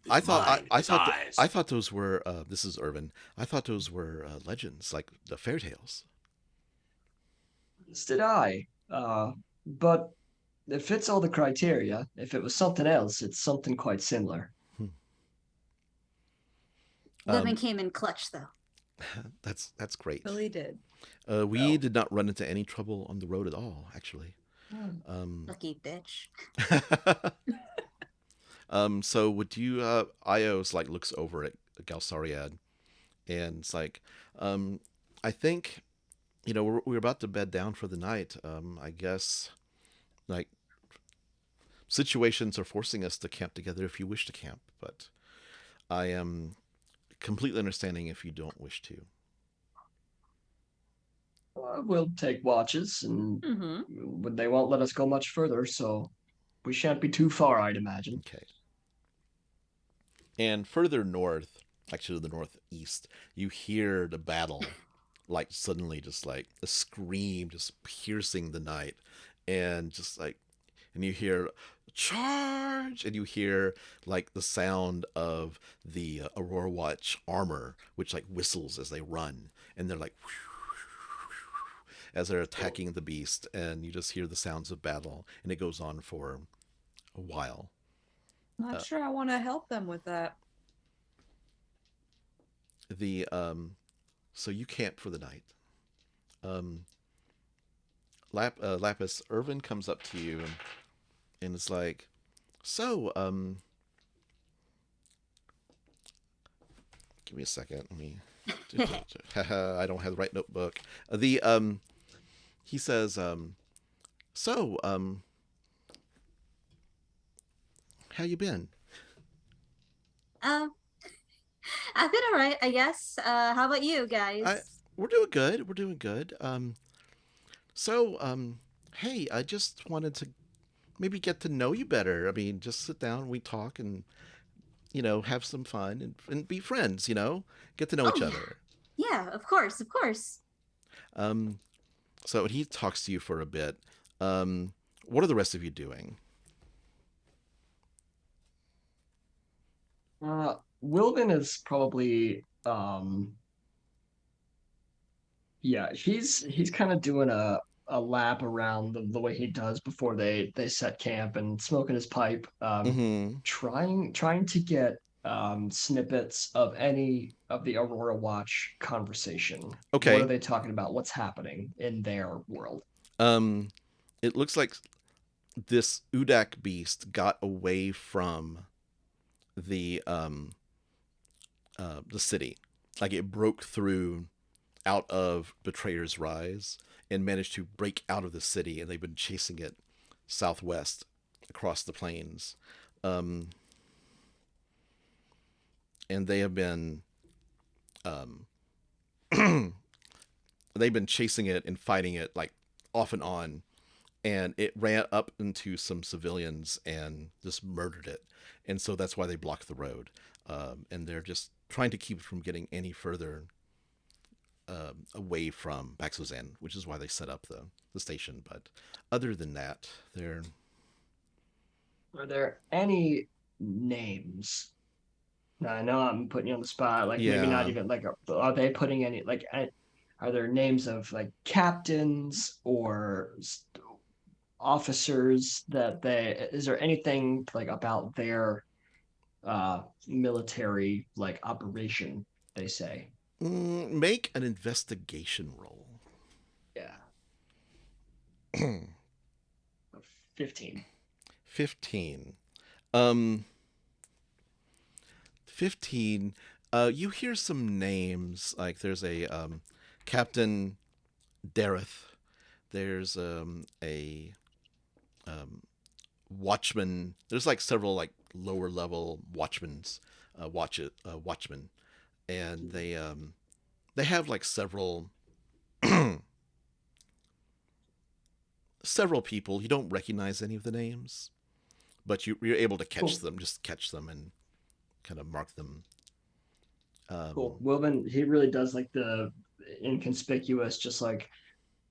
I thought his eyes. I thought those were this is Irvin. I thought those were legends, like the fairy tales. As did I. But it fits all the criteria. If it was something else, it's something quite similar. Living came in clutch, though. That's great. Billy did. We did not run into any trouble on the road at all, actually. Lucky bitch. So would you Ios like looks over at Galsariad and it's like, I think, we're about to bed down for the night. I guess like situations are forcing us to camp together if you wish to camp, but I am completely understanding if you don't wish to. We'll take watches, and they won't let us go much further, so we shan't be too far, I'd imagine. Okay. And further north, actually to the northeast, you hear the battle, like suddenly just like a scream just piercing the night, and just like, and you hear charge, and you hear like the sound of the Aurora Watch armor, which like whistles as they run, and they're like as they're attacking the beast, and you just hear the sounds of battle, and it goes on for a while. Not sure I want to help them with that. The So you camp for the night. Lapis, Irvin comes up to you and it's like, so give me a second. Let me. I don't have the right notebook. He says, so how you been? I've been all right, I guess. How about you guys? We're doing good. We're doing good. So, hey, I just wanted to maybe get to know you better. I mean, just sit down, we talk, and have some fun and be friends. Get to know Oh each yeah. other. Yeah, of course, of course. Um, so he talks to you for a bit. What are the rest of you doing? Wilvin is probably yeah, he's kind of doing a lap around the way he does before they set camp and smoking his pipe, Mm-hmm. trying to get snippets of any of the Aurora Watch conversation. What are Okay. they talking about? What's happening in their world? Um, it looks like this Udak beast got away from the city. Like it broke through out of Betrayer's Rise and managed to break out of the city, and they've been chasing it southwest across the plains. Um, and they have been um, they've been chasing it and fighting it like off and on, and it ran up into some civilians and just murdered it, and so that's why they blocked the road, and they're just trying to keep it from getting any further away from Baxozan, which is why they set up the station. But other than that, they're Are there any names? Now, I know I'm putting you on the spot. Like maybe not yeah. even like are they putting any like are there names of like captains or officers that they is there anything like about their military like operation they say? Make an investigation roll. Yeah. 15. 15. 15. You hear some names, like there's a Captain Dareth. There's a watchman. There's like several like lower level watchmen, and they have like several people. You don't recognize any of the names, but you're able to catch Cool. them. Just catch them and kind of mark them. Cool. Wilvin, he really does like the inconspicuous, just like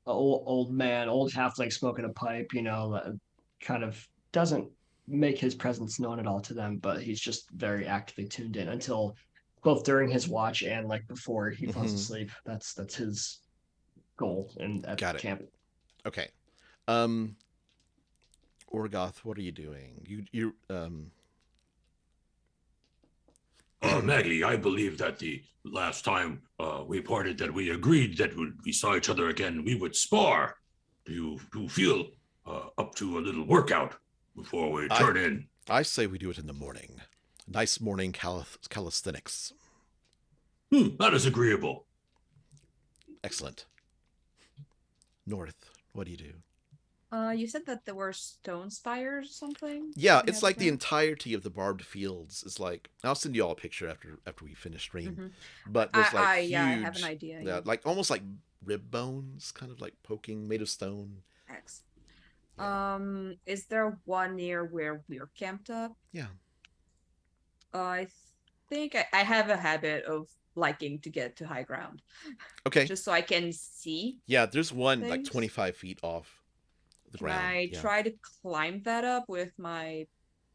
old man, old halfling smoking a pipe, kind of doesn't make his presence known at all to them, but he's just very actively tuned in until both during his watch and like before he falls Mm-hmm. asleep. That's his goal in at Got it. camp. Okay. Um, Orgoth, what are you doing? You. Maggie, I believe that the last time we parted, that we agreed that when we saw each other again, we would spar. Do you feel up to a little workout before we I turn in? I say we do it in the morning. Nice morning calisthenics. That is agreeable. Excellent. North, what do you do? You said that there were stone spires or something? Yeah, We it's had like the there? entirety of the barbed fields is like. I'll send you all a picture after we finish stream. Mhm. But there's like Yeah, I have an huge, idea. yeah, like almost like rib bones, kind of like poking, made of stone. X. Yeah. Is there one near where we're camped up? Yeah. I think I have a habit of liking to get to high ground, Okay. just so I can see Yeah, there's one like things. 25 feet off the Can ground. I Yeah. try to climb that up with my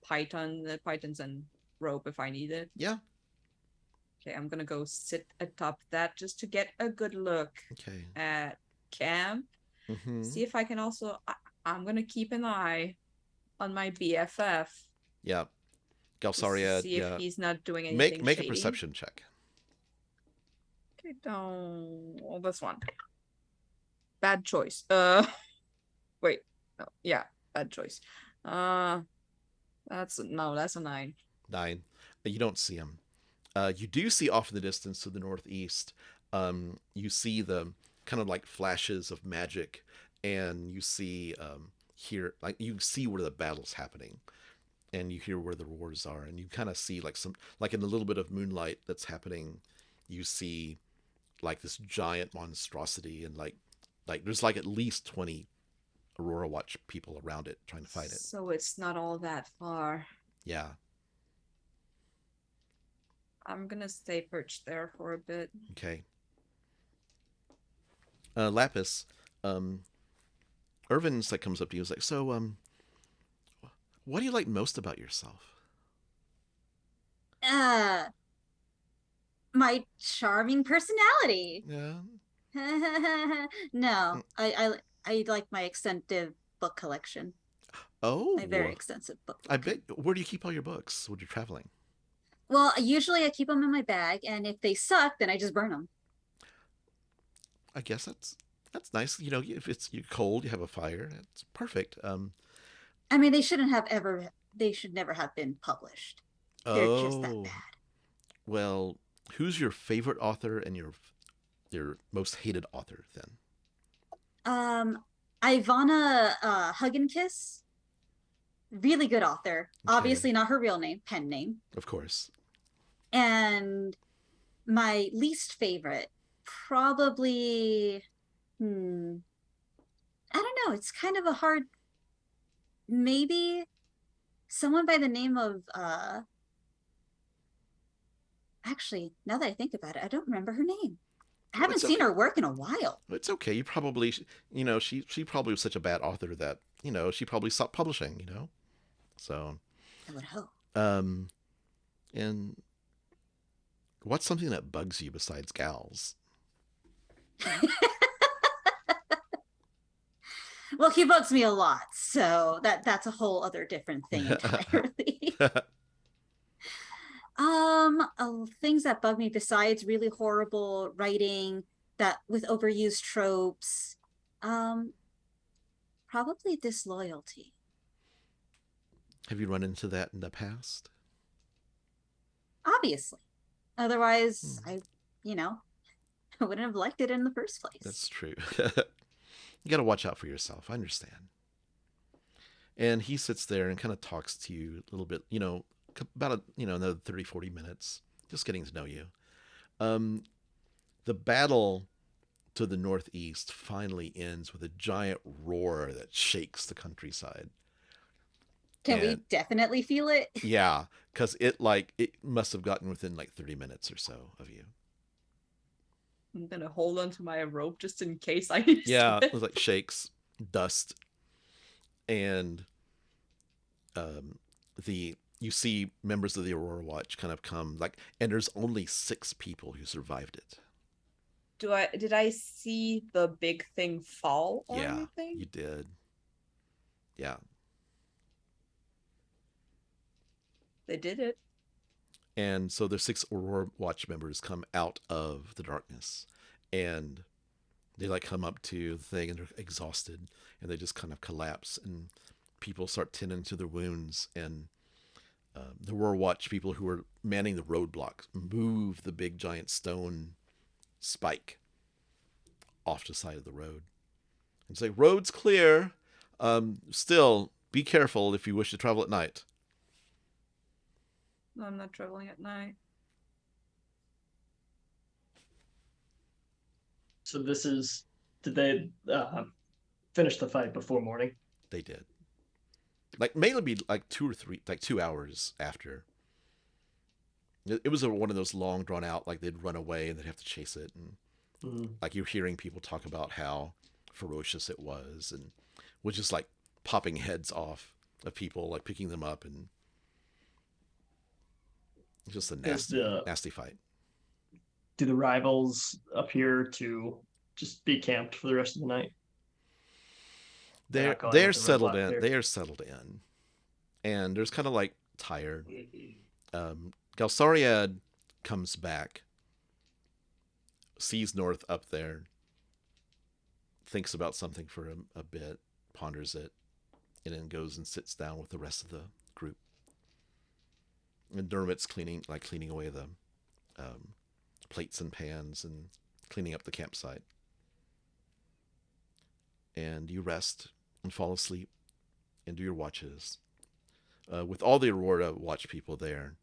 pythons and rope if I need it? Yeah. Okay, I'm gonna go sit atop that just to get a good look Okay. at camp. Mm-hmm. See if I can also. I'm gonna keep an eye on my BFF. Yeah. Just to Galsariad, see if yeah. he's not doing Make anything a shady. perception check. Okay, don't. Well, this one. Bad choice. Wait. No, yeah, bad choice. That's a 9. 9. You don't see him. You do see off in the distance to the northeast. You see the kind of like flashes of magic, and you see here, like you see where the battle's happening, and you hear where the wars are, and you kind of see like some, like in the little bit of moonlight that's happening, you see like this giant monstrosity, and like there's like at least 20 Aurora Watch people around it trying to fight it. So it's not all that far. Yeah. I'm gonna stay perched there for a bit. Okay. Lapis, um, Irvin's like comes up to you and is like, so, what do you like most about yourself? Uh, my charming personality. Yeah. No, I like my extensive book collection. My very Oh, extensive book I collection. bet. Where do you keep all your books when you're traveling? Well, usually I keep them in my bag, and if they suck, then I just burn them. I guess that's nice. You know, if it's you're cold, you have a fire. That's perfect. I mean, they should never have been published. They're just that Oh, bad. well, who's your favorite author and your most hated author then? Um, Ivana Hug and Kiss, really good author. Okay, Obviously not her real name, pen name. of course. And my least favorite, probably, I don't know. It's kind of a hard, maybe someone by the name of, actually, now that I think about it, I don't remember her name. I Oh, haven't it's seen okay. her work in a while. It's okay. You probably, she probably was such a bad author that she probably stopped publishing. So, I would hope. um, and what's something that bugs you besides gals? Well, he bugs me a lot, so that's a whole other different thing entirely. Things that bug me besides really horrible writing that with overused tropes, um, probably disloyalty. Have you run into that in the past? Obviously, otherwise, Hmm, you know, I wouldn't have liked it in the first place. that's true. You got to watch out for yourself. I understand. And he sits there and kind of talks to you a little bit, about another 30, 40 minutes, just getting to know you. Um, the battle to the northeast finally ends with a giant roar that shakes the countryside. Can we And definitely feel it? yeah, because it must have gotten within like 30 minutes or so of you. I'm gonna hold onto my rope just in case I slip. Yeah, it was like shakes, dust, and um, the you see members of the Aurora Watch kind of come and there's only 6 people who survived it. Did I see the big thing fall or Yeah, anything? you did. Yeah, They did it. and so the 6 Aurora Watch members come out of the darkness, and they come up to the thing and they're exhausted, and they just kind of collapse, and people start tending to their wounds, and the Aurora Watch people who are manning the roadblocks move the big giant stone spike off to the side of the road and say, "Road's clear. Still, be careful if you wish to travel at night." No, I'm not traveling at night. So did they finish the fight before morning? They did. Mainly be 2 hours after. It was one of those long drawn out, they'd run away and they'd have to chase it, and you're hearing people talk about how ferocious it was, and was just popping heads off of people, picking them up, and just a Is nasty, the nasty fight. Do the rivals appear to just be camped for the rest of the night? They're They're not going they're with the settled roadblock in. clear. They are settled in, and there's kind of tired. Galsariad comes back, sees North up there, thinks about something for a bit, ponders it, and then goes and sits down with the rest of the group. And Dermot's cleaning away the plates and pans and cleaning up the campsite. And you rest and fall asleep and do your watches. With all the Aurora Watch people there,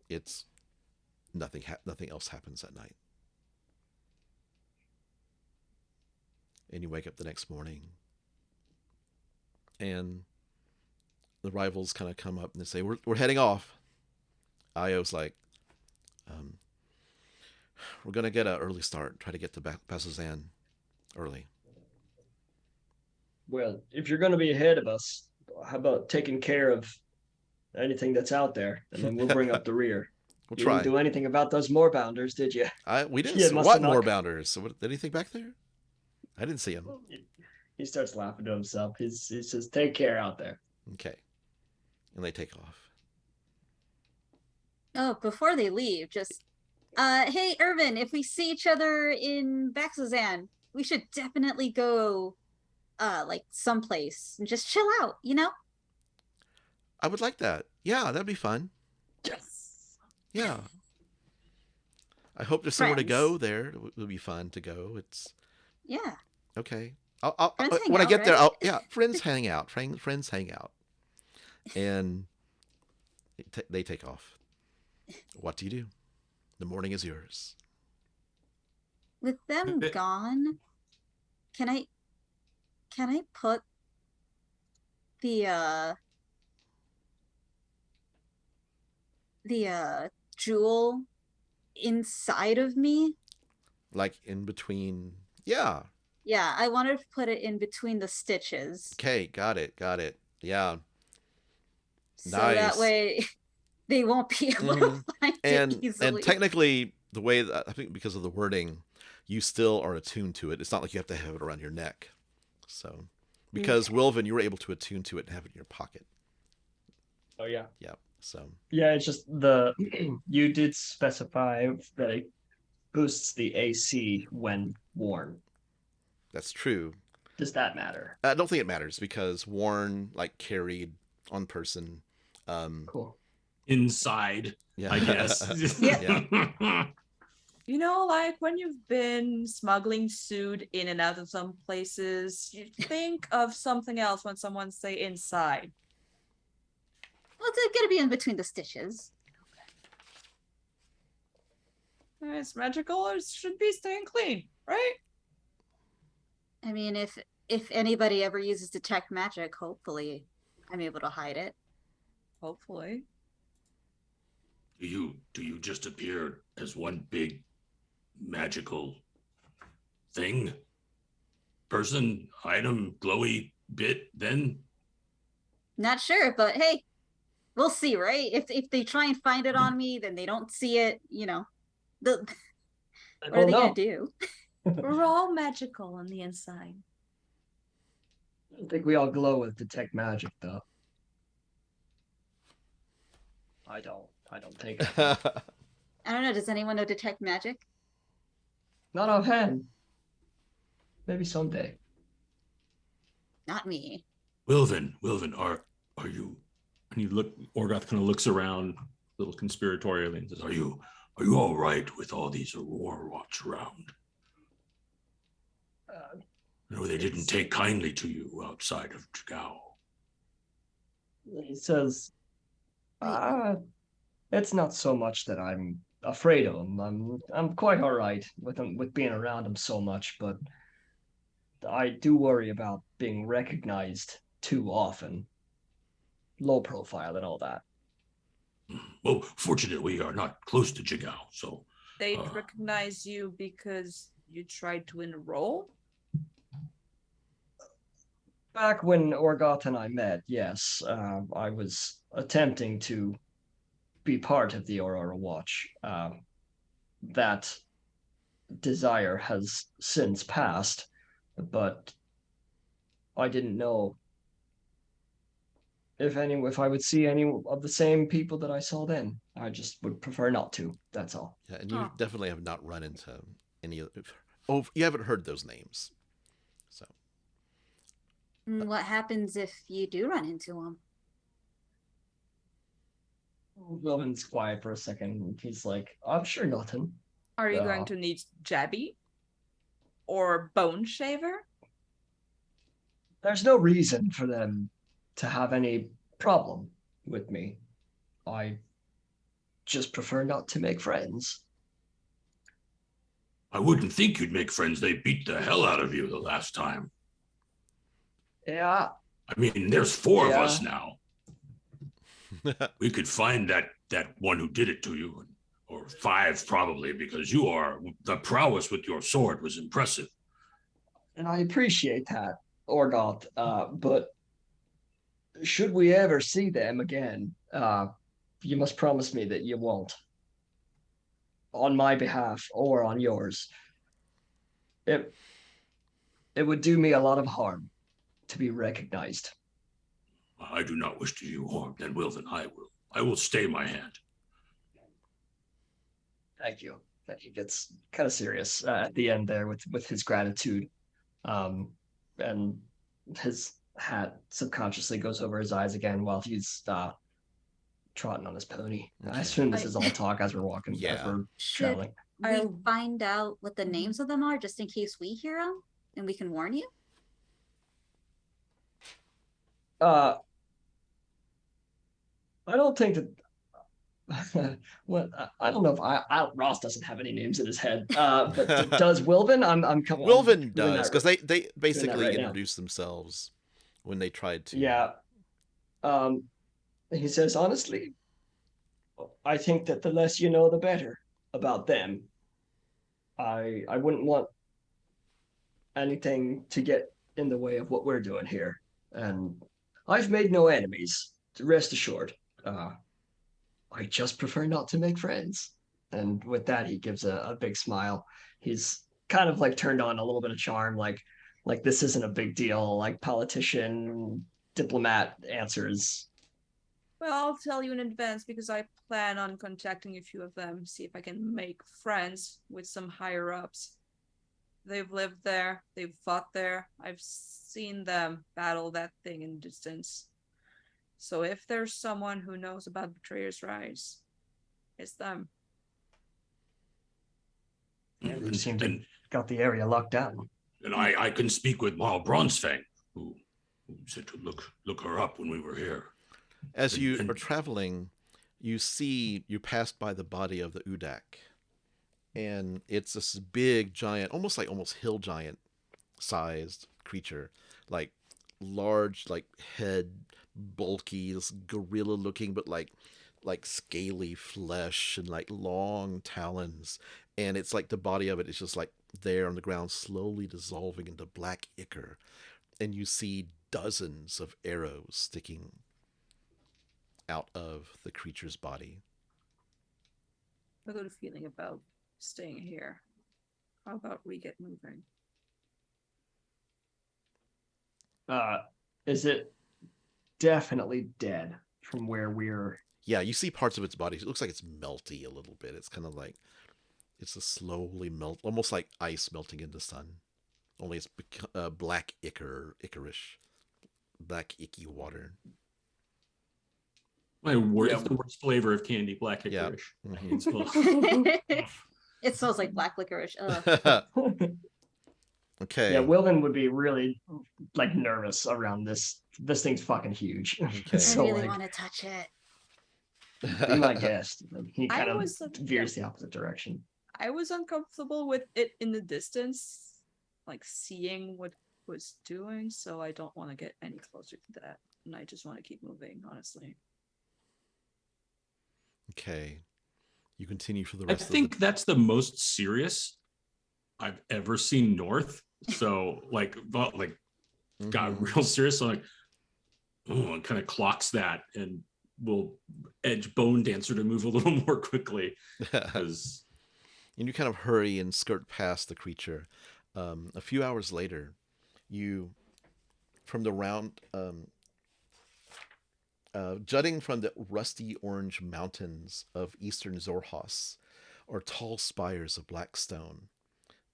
it's nothing else happens at night. And you wake up the next morning, and the rivals kind of come up and they say, "We're heading off." Io's like, We're gonna get an early start. Try to get to Bazazan early. Well, if you're going to be ahead of us, how about taking care of anything that's out there, and then we'll bring up the rear. We'll You didn't try. do anything about those moorbounders, did you? We didn't. Yeah, See, must have what more not. bounders? So what, anything back there? I didn't see him. He starts laughing to himself. He says, "Take care out there." Okay, and they take off. Oh, before they leave, just hey Irvin, if we see each other in Baxazan, we should definitely go like someplace and just chill out, you know? I would like that. Yeah, that'd be fun. Yes. Yeah. I hope there's somewhere to go Friends. there. It would be fun to go. It's Yeah. okay. Friends hang When I out, get there, right? yeah, friends hang out. Friends hang out, and they take off. What do you do? The morning is yours. With them gone, can I put the jewel inside of me? Like in between. Yeah. Yeah, I wanted to put it in between the stitches. Okay. Got it. Got it. Yeah. So that Nice. way they won't be able to find it easily. And technically, the way that, I think because of the wording, you still are attuned to it. It's not like you have to have it around your neck. So, because Wilvin, you were able to attune to it and have it in your pocket. Oh yeah. Yeah. So. Yeah, it's just you did specify that it boosts the AC when worn. That's true. Does that matter? I don't think it matters because worn, like carried on person. Cool. Inside, Yeah. I guess. Yeah. You know, like when you've been smuggling food in and out of some places, you think of something else when someone say inside. Well, it's gonna be in between the stitches. It's magical, it should be staying clean, right? I mean, if anybody ever uses detect magic, hopefully I'm able to hide it. Hopefully. Do you just appear as one big magical thing? Person, item, glowy bit, then? Not sure, but hey, we'll see, right? If they try and find it on me, then they don't see it, you know. What are they gonna do? We're all magical on the inside. I think we all glow with detect magic, though. I don't think. I don't know. Does anyone know detect magic? Not offhand. Maybe someday. Not me. Wilvin, are you? And you look. Orgoth kind of looks around, a little conspiratorially, and says, "Are you all right with all these Aurora Watch around? No, they didn't take kindly to you outside of Chagao." He says, it's not so much that I'm afraid of him. I'm quite all right with him, with being around him so much, but I do worry about being recognized too often. Low profile and all that. Well, fortunately, we are not close to Chagao, so They'd recognize you because you tried to enroll? Back when Orgoth and I met, yes, I was attempting to be part of the Aurora Watch. That desire has since passed, but I didn't know if I would see any of the same people that I saw then. I just would prefer not to. That's all. Yeah, and you definitely have not run into any of. Oh, you haven't heard those names. So. What happens if you do run into them? Wilvin's quiet for a second. He's like, I'm sure nothing. Are you going to need Jabby? Or Bone Shaver? There's no reason for them to have any problem with me. I just prefer not to make friends. I wouldn't think you'd make friends. They beat the hell out of you the last time. Yeah. I mean, there's four of us now. We could find that one who did it to you, or Or 5 probably, because the prowess with your sword was impressive. And I appreciate that, Orgoth. But should we ever see them again, you must promise me that you won't, on my behalf or on yours. It it would do me a lot of harm to be recognized. I do not wish to do you harm, then Wilvin, I will. I will stay my hand. Thank you. He gets kind of serious at the end there with his gratitude, and his hat subconsciously goes over his eyes again while he's trotting on his pony. I assume this is all talk as we're walking, as we're Should traveling. we find out what the names of them are, just in case we hear them, and we can warn you? I don't think that. Well, I don't know if Ross doesn't have any names in his head. But does Wilvin? I'm coming. Wilvin does, because they basically right introduced themselves when they tried to. Yeah. He says, honestly, I think that the less you know, the better about them. I wouldn't want anything to get in the way of what we're doing here. And I've made no enemies, rest assured. I just prefer not to make friends. And with that, he gives a big smile. He's kind of like turned on a little bit of charm, like this isn't a big deal, like politician, diplomat answers. Well, I'll tell you in advance because I plan on contacting a few of them, see if I can make friends with some higher ups. They've lived there, they've fought there. I've seen them battle that thing in distance. So if there's someone who knows about Betrayer's Rise, it's them. And they seem to got the area locked down. And I can speak with Marl Bronzefang, who said to look her up when we were here. As you are traveling, you passed by the body of the Udak. And it's this big, giant, almost hill giant sized creature. Like large, like head, bulky, this gorilla looking, but like scaly flesh and like long talons. And it's like the body of it is just like there on the ground, slowly dissolving into black ichor. And you see dozens of arrows sticking out of the creature's body. I got a feeling about staying here. How about we get moving? Is it definitely dead from where we're? Yeah, you see parts of its body. It looks like it's melty a little bit. It's kind of like it's a slowly melt, almost like ice melting in the sun. Only it's black ichorish, black icky water. It's the worst flavor of candy, black licorice. Yeah. Mm-hmm. It smells like black licorice. Okay. Yeah, Wilvin would be really like nervous around this. This thing's fucking huge. Okay. So, I really like, want to touch it. be my guest. He kind of was, veers the opposite direction. I was uncomfortable with it in the distance, like seeing what it was doing, so I don't want to get any closer to that. And I just want to keep moving, honestly. Okay. You continue for the I rest think that's the most serious I've ever seen North. So got real serious. So it kind of clocks that and will edge Bone Dancer to move a little more quickly. Because and you kind of hurry and skirt past the creature. A few hours later, from the round, jutting from the rusty orange mountains of eastern Zorhos, are tall spires of black stone.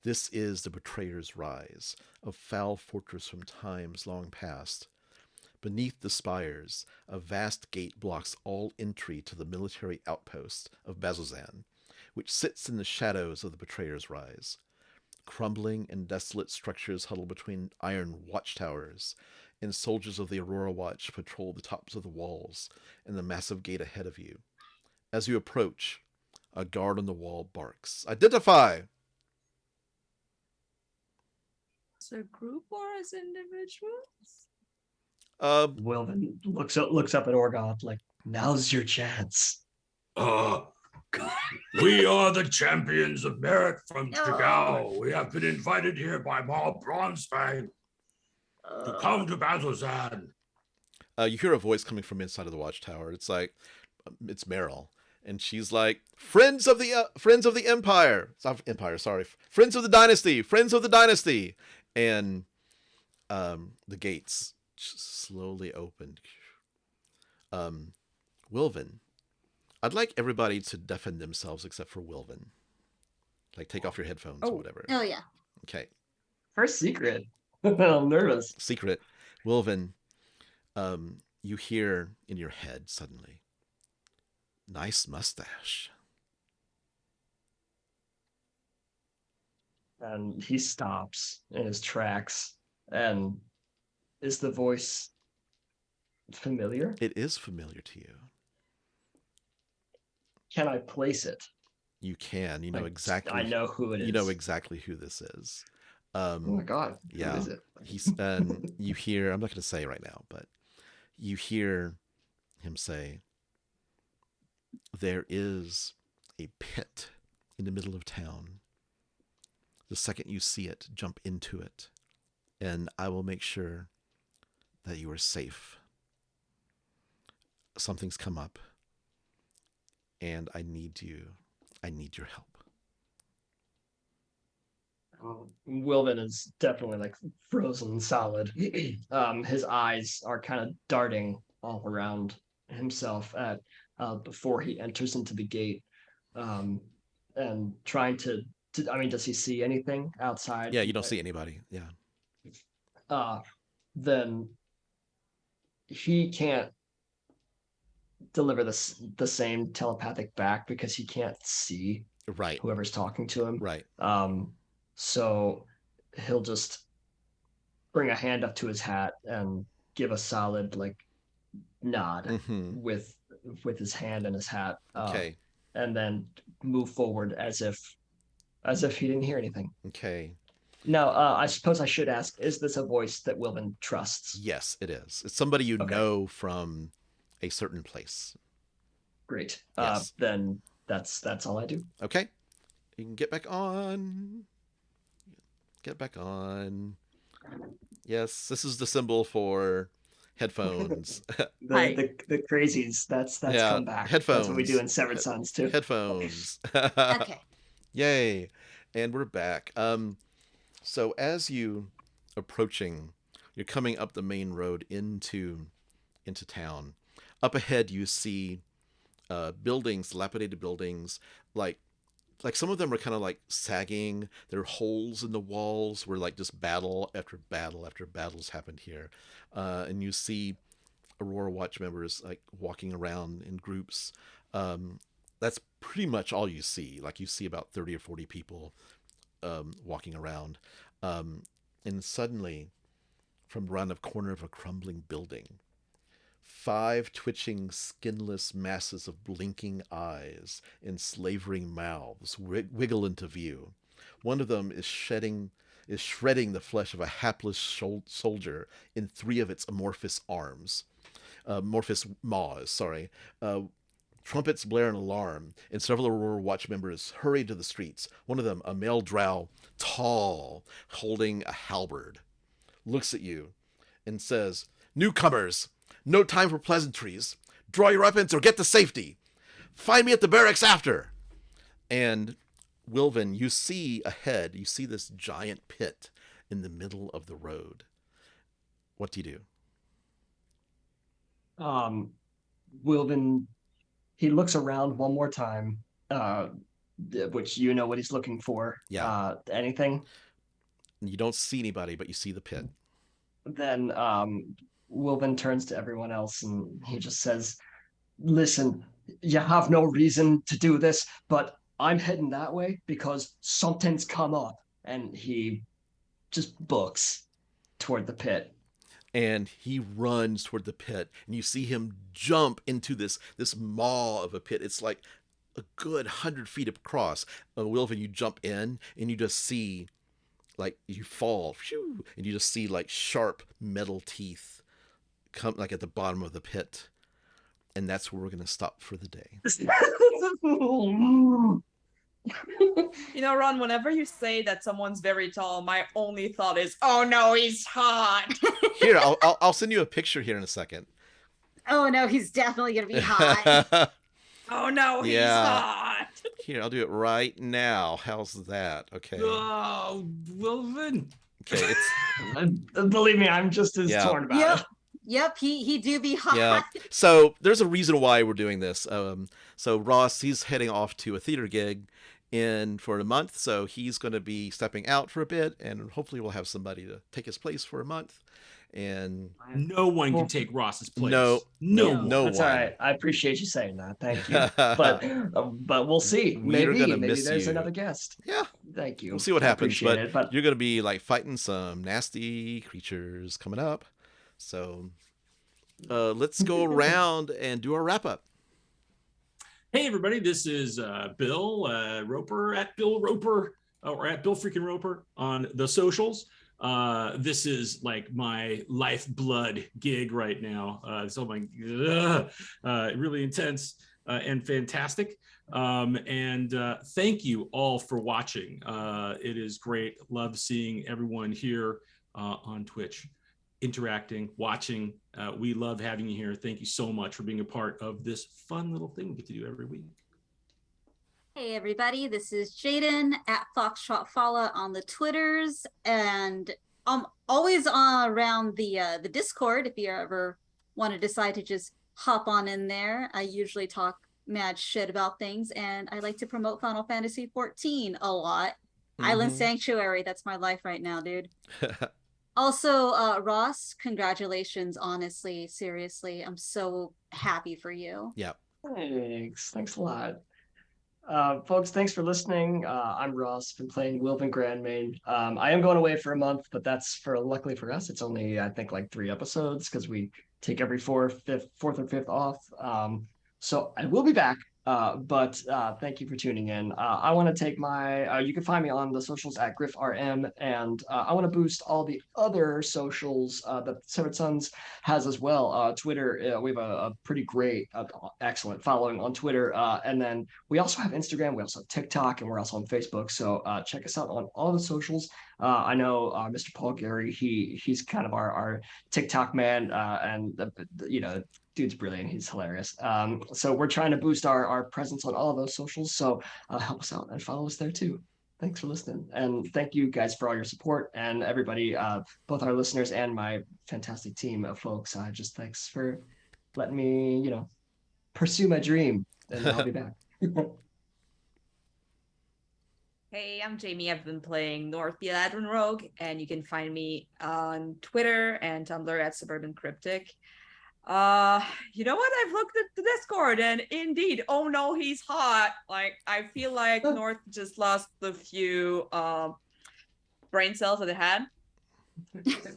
This is the Betrayer's Rise, a foul fortress from times long past. Beneath the spires, a vast gate blocks all entry to the military outpost of Bazzoxan, which sits in the shadows of the Betrayer's Rise. Crumbling and desolate structures huddle between iron watchtowers, and soldiers of the Aurora Watch patrol the tops of the walls and the massive gate ahead of you. As you approach, a guard on the wall barks, "Identify!" As a group or as individuals? Wilvin looks up at Orgoth like, now's your chance. We are the champions of merit from Oh. Chagall. We have been invited here by Maul Bronzefang to come to Bazozan. You hear a voice coming from inside of the watchtower. It's like, it's Meryl, and she's like, friends of the Empire. It's not Empire, sorry. Friends of the Dynasty. Friends of the Dynasty. And the gates slowly opened. Wilvin, I'd like everybody to deafen themselves except for Wilvin. Like, take off your headphones or whatever. Oh yeah. Okay. First secret. I'm nervous. Secret. Wilvin, you hear in your head suddenly, nice mustache. And he stops in his tracks. And is the voice familiar? It is familiar to you. Can I place it? You can. You know Like, exactly. I know who it is. You know exactly who this is. Oh my god. Yeah. Who is it? He's and you hear. I'm not going to say right now, but you hear him say, "There is a pit in the middle of town. The second you see it, jump into it, and I will make sure that you are safe. Something's come up, and I need you. I need your help." Wilvin is definitely like frozen solid. His eyes are kind of darting all around himself at before he enters into the gate, and trying to. I mean, does he see anything outside? Yeah, you don't see anybody. Yeah. Then he can't deliver the same telepathic back because he can't see Right. whoever's talking to him. Right. So he'll just bring a hand up to his hat and give a solid like nod Mm-hmm. with his hand and his hat. Okay. And then move forward as if he didn't hear anything. Okay. Now, I suppose I should ask: is this a voice that Wilvin trusts? Yes, it is. It's somebody you Okay. know from a certain place. Great. Yes. Then that's all I do. Okay. You can get back on. Get back on. Yes, this is the symbol for headphones. Hi. The crazies. That's Yeah, come back. headphones. That's what we do in Severed Sons too. Headphones. Okay. Yay. And we're back. So as you approaching, you're coming up the main road into town. Up ahead you see buildings, dilapidated buildings, like some of them are kind of like sagging. There are holes in the walls where like just battle after battle after battle's happened here. And you see Aurora Watch members like walking around in groups. That's pretty much all you see. Like you see about 30 or 40 people walking around. And suddenly, from around the corner of a crumbling building, 5 twitching, skinless masses of blinking eyes and slavering mouths wiggle into view. One of them is shredding the flesh of a hapless soldier in 3 of its amorphous maws. Sorry. Trumpets blare an alarm, and several Aurora Watch members hurry to the streets. One of them, a male drow, tall, holding a halberd, looks at you and says, "Newcomers, no time for pleasantries. Draw your weapons or get to safety. Find me at the barracks after." And Wilvin, you see ahead, you see this giant pit in the middle of the road. What do you do? Wilvin, he looks around one more time, which you know what he's looking for. Yeah. Anything? You don't see anybody, but you see the pit. Then Wilvin turns to everyone else and he just says, "Listen, you have no reason to do this, but I'm heading that way because something's come up." And he just books toward the pit. And he runs toward the pit, and you see him jump into this maw of a pit. It's like a good 100 feet across. Wilvin, you jump in, and you just see, like, you fall, phew, and you just see like sharp metal teeth come like at the bottom of the pit. And that's where we're going to stop for the day. You know, Ron, whenever you say that someone's very tall, my only thought is, oh no, he's hot. Here, I'll send you a picture here in a second. Oh no, he's definitely gonna be hot. Oh no, he's Yeah. hot. Here, I'll do it right now. How's that? Okay. Oh, Wilvin. Okay, it's Believe me, I'm just as Yeah. torn about Yep. it. Yep, he do be hot. yeah. So there's a reason why we're doing this. So Ross, he's heading off to a theater gig for a month, so he's going to be stepping out for a bit, and hopefully we'll have somebody to take his place for a month. And No one can take Ross's place. No, no, no, one. no That's one. all right. I appreciate you saying that. Thank you. But we'll see. We're gonna Maybe miss there's you. another guest. Yeah, Thank you. we'll see what I happens. appreciate But it, you're going to be like fighting some nasty creatures coming up. So let's go around and do our wrap up. Hey, everybody, this is Bill Roper at Bill Roper or at Bill freaking Roper on the socials. This is like my lifeblood gig right now. So my really intense and fantastic. And thank you all for watching. It is great. Love seeing everyone here on Twitch, interacting, watching. We love having you here. Thank you so much for being a part of this fun little thing we get to do every week. Hey everybody, this is Jaden at Foxtrot Fala on the Twitters, and I'm always around the Discord if you ever want to decide to just hop on in there. I usually talk mad shit about things, and I like to promote Final Fantasy 14 a lot. Island Sanctuary, that's my life right now, dude. Also, Ross, congratulations, honestly, seriously. I'm so happy for you. Yeah. Thanks a lot. Folks, thanks for listening. I'm Ross, been playing Wilvin Grandmain. I am going away for a month, but that's luckily for us, it's only, I think, like 3 episodes because we take every fourth or fifth off. So I will be back. But thank you for tuning in. I want to take you can find me on the socials at GriffRM, and I want to boost all the other socials that Severed Sons has as well. Twitter, we have a pretty great, excellent following on Twitter. And then we also have Instagram, we also have TikTok, and we're also on Facebook. So check us out on all the socials. I know Mr. Paul Gary, he's kind of our TikTok man, and dude's brilliant. He's hilarious. So we're trying to boost our presence on all of those socials. So help us out and follow us there too. Thanks for listening. And thank you guys for all your support, and everybody, both our listeners and my fantastic team of folks. Just thanks for letting me, pursue my dream, and I'll be back. Hey, I'm Jamie. I've been playing North the Eladrin Rogue, and you can find me on Twitter and Tumblr at Suburban Cryptic. You know what? I've looked at the Discord, and indeed, oh no, he's hot. Like, I feel like North just lost the few brain cells that it had.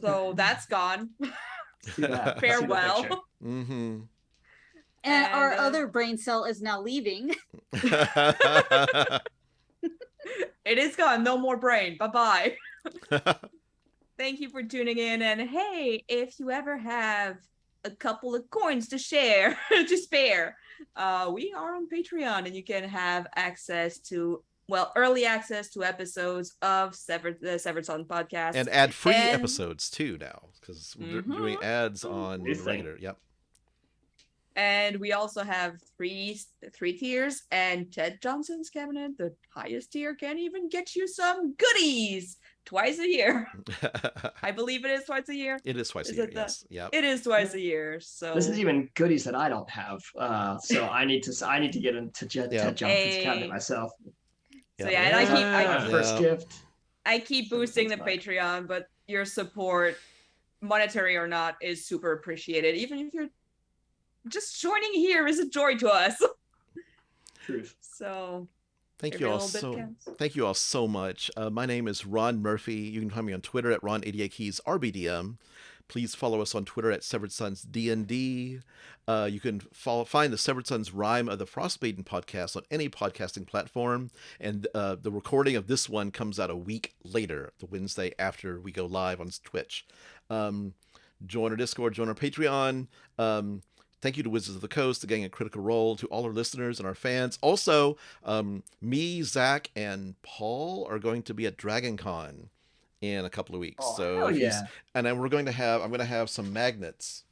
So that's gone. Farewell. Mm-hmm. And our other brain cell is now leaving. It is gone. No more brain. Bye-bye. Thank you for tuning in. And hey, if you ever have a couple of coins to spare, we are on Patreon, and you can have access to, early access to episodes of the Severed Son podcast. And ad-free episodes too now, because we're doing ads on the regular. Yep. And we also have three tiers, and Ted Johnson's cabinet, the highest tier, can even get you some goodies twice a year. I believe it is twice a year. It is twice a year, yes. Yep. It is twice a year. So this is even goodies that I don't have. So I need to get into Ted Johnson's cabinet myself. So and I first gift. I keep boosting the Patreon, but your support, monetary or not, is super appreciated. Even if you're just joining here is a joy to us. Truth. So thank you all so much. My name is Ron Murphy. You can find me on Twitter at Ron88Keys RBDM. Please follow us on Twitter at Severed Sons DND. You can find the Severed Sons Rhyme of the Frostmaiden podcast on any podcasting platform. And the recording of this one comes out a week later, the Wednesday after we go live on Twitch. Join our Discord, join our Patreon. Thank you to Wizards of the Coast, the gang at Critical Role, to all our listeners and our fans. Also, me, Zach, and Paul are going to be at Dragon Con in a couple of weeks. Oh, So hell if yeah. and then I'm going to have some magnets.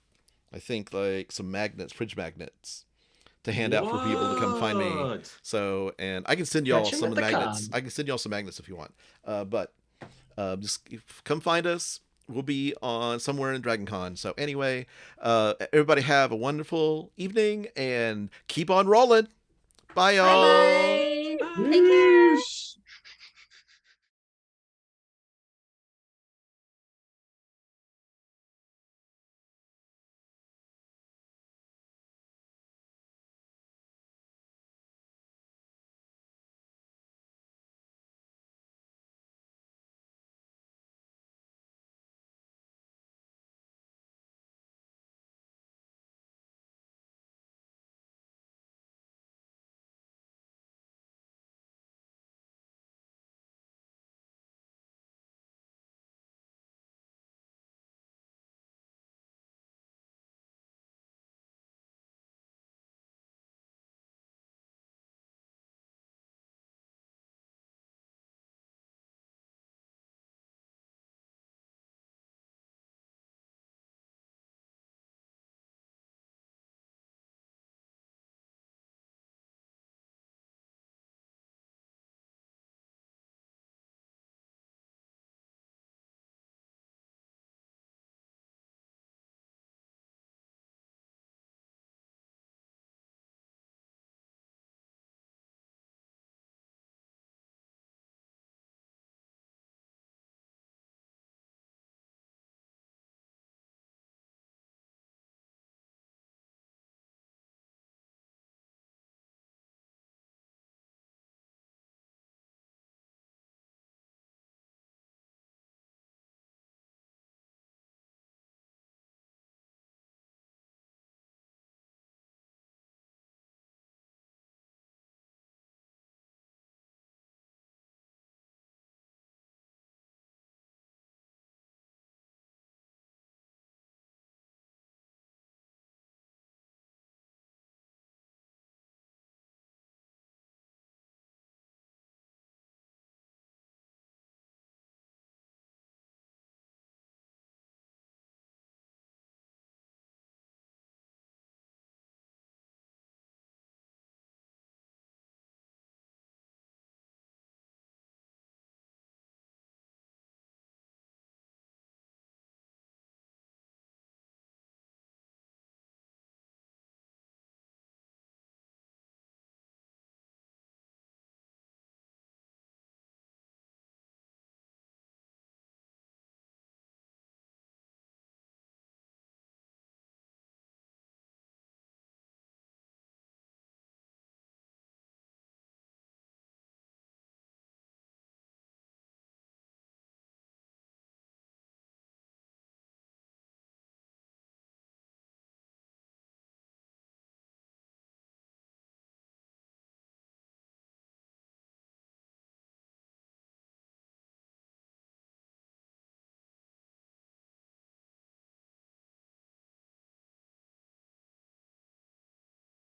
I think like some magnets, fridge magnets, to hand out for people to come find me. What? So, and I can send y'all Catch 'em some at the magnets. con. I can send y'all some magnets if you want. But just come find us. We'll be on somewhere in Dragon Con. So anyway, everybody have a wonderful evening and keep on rolling. Bye, y'all. Bye bye. Take care.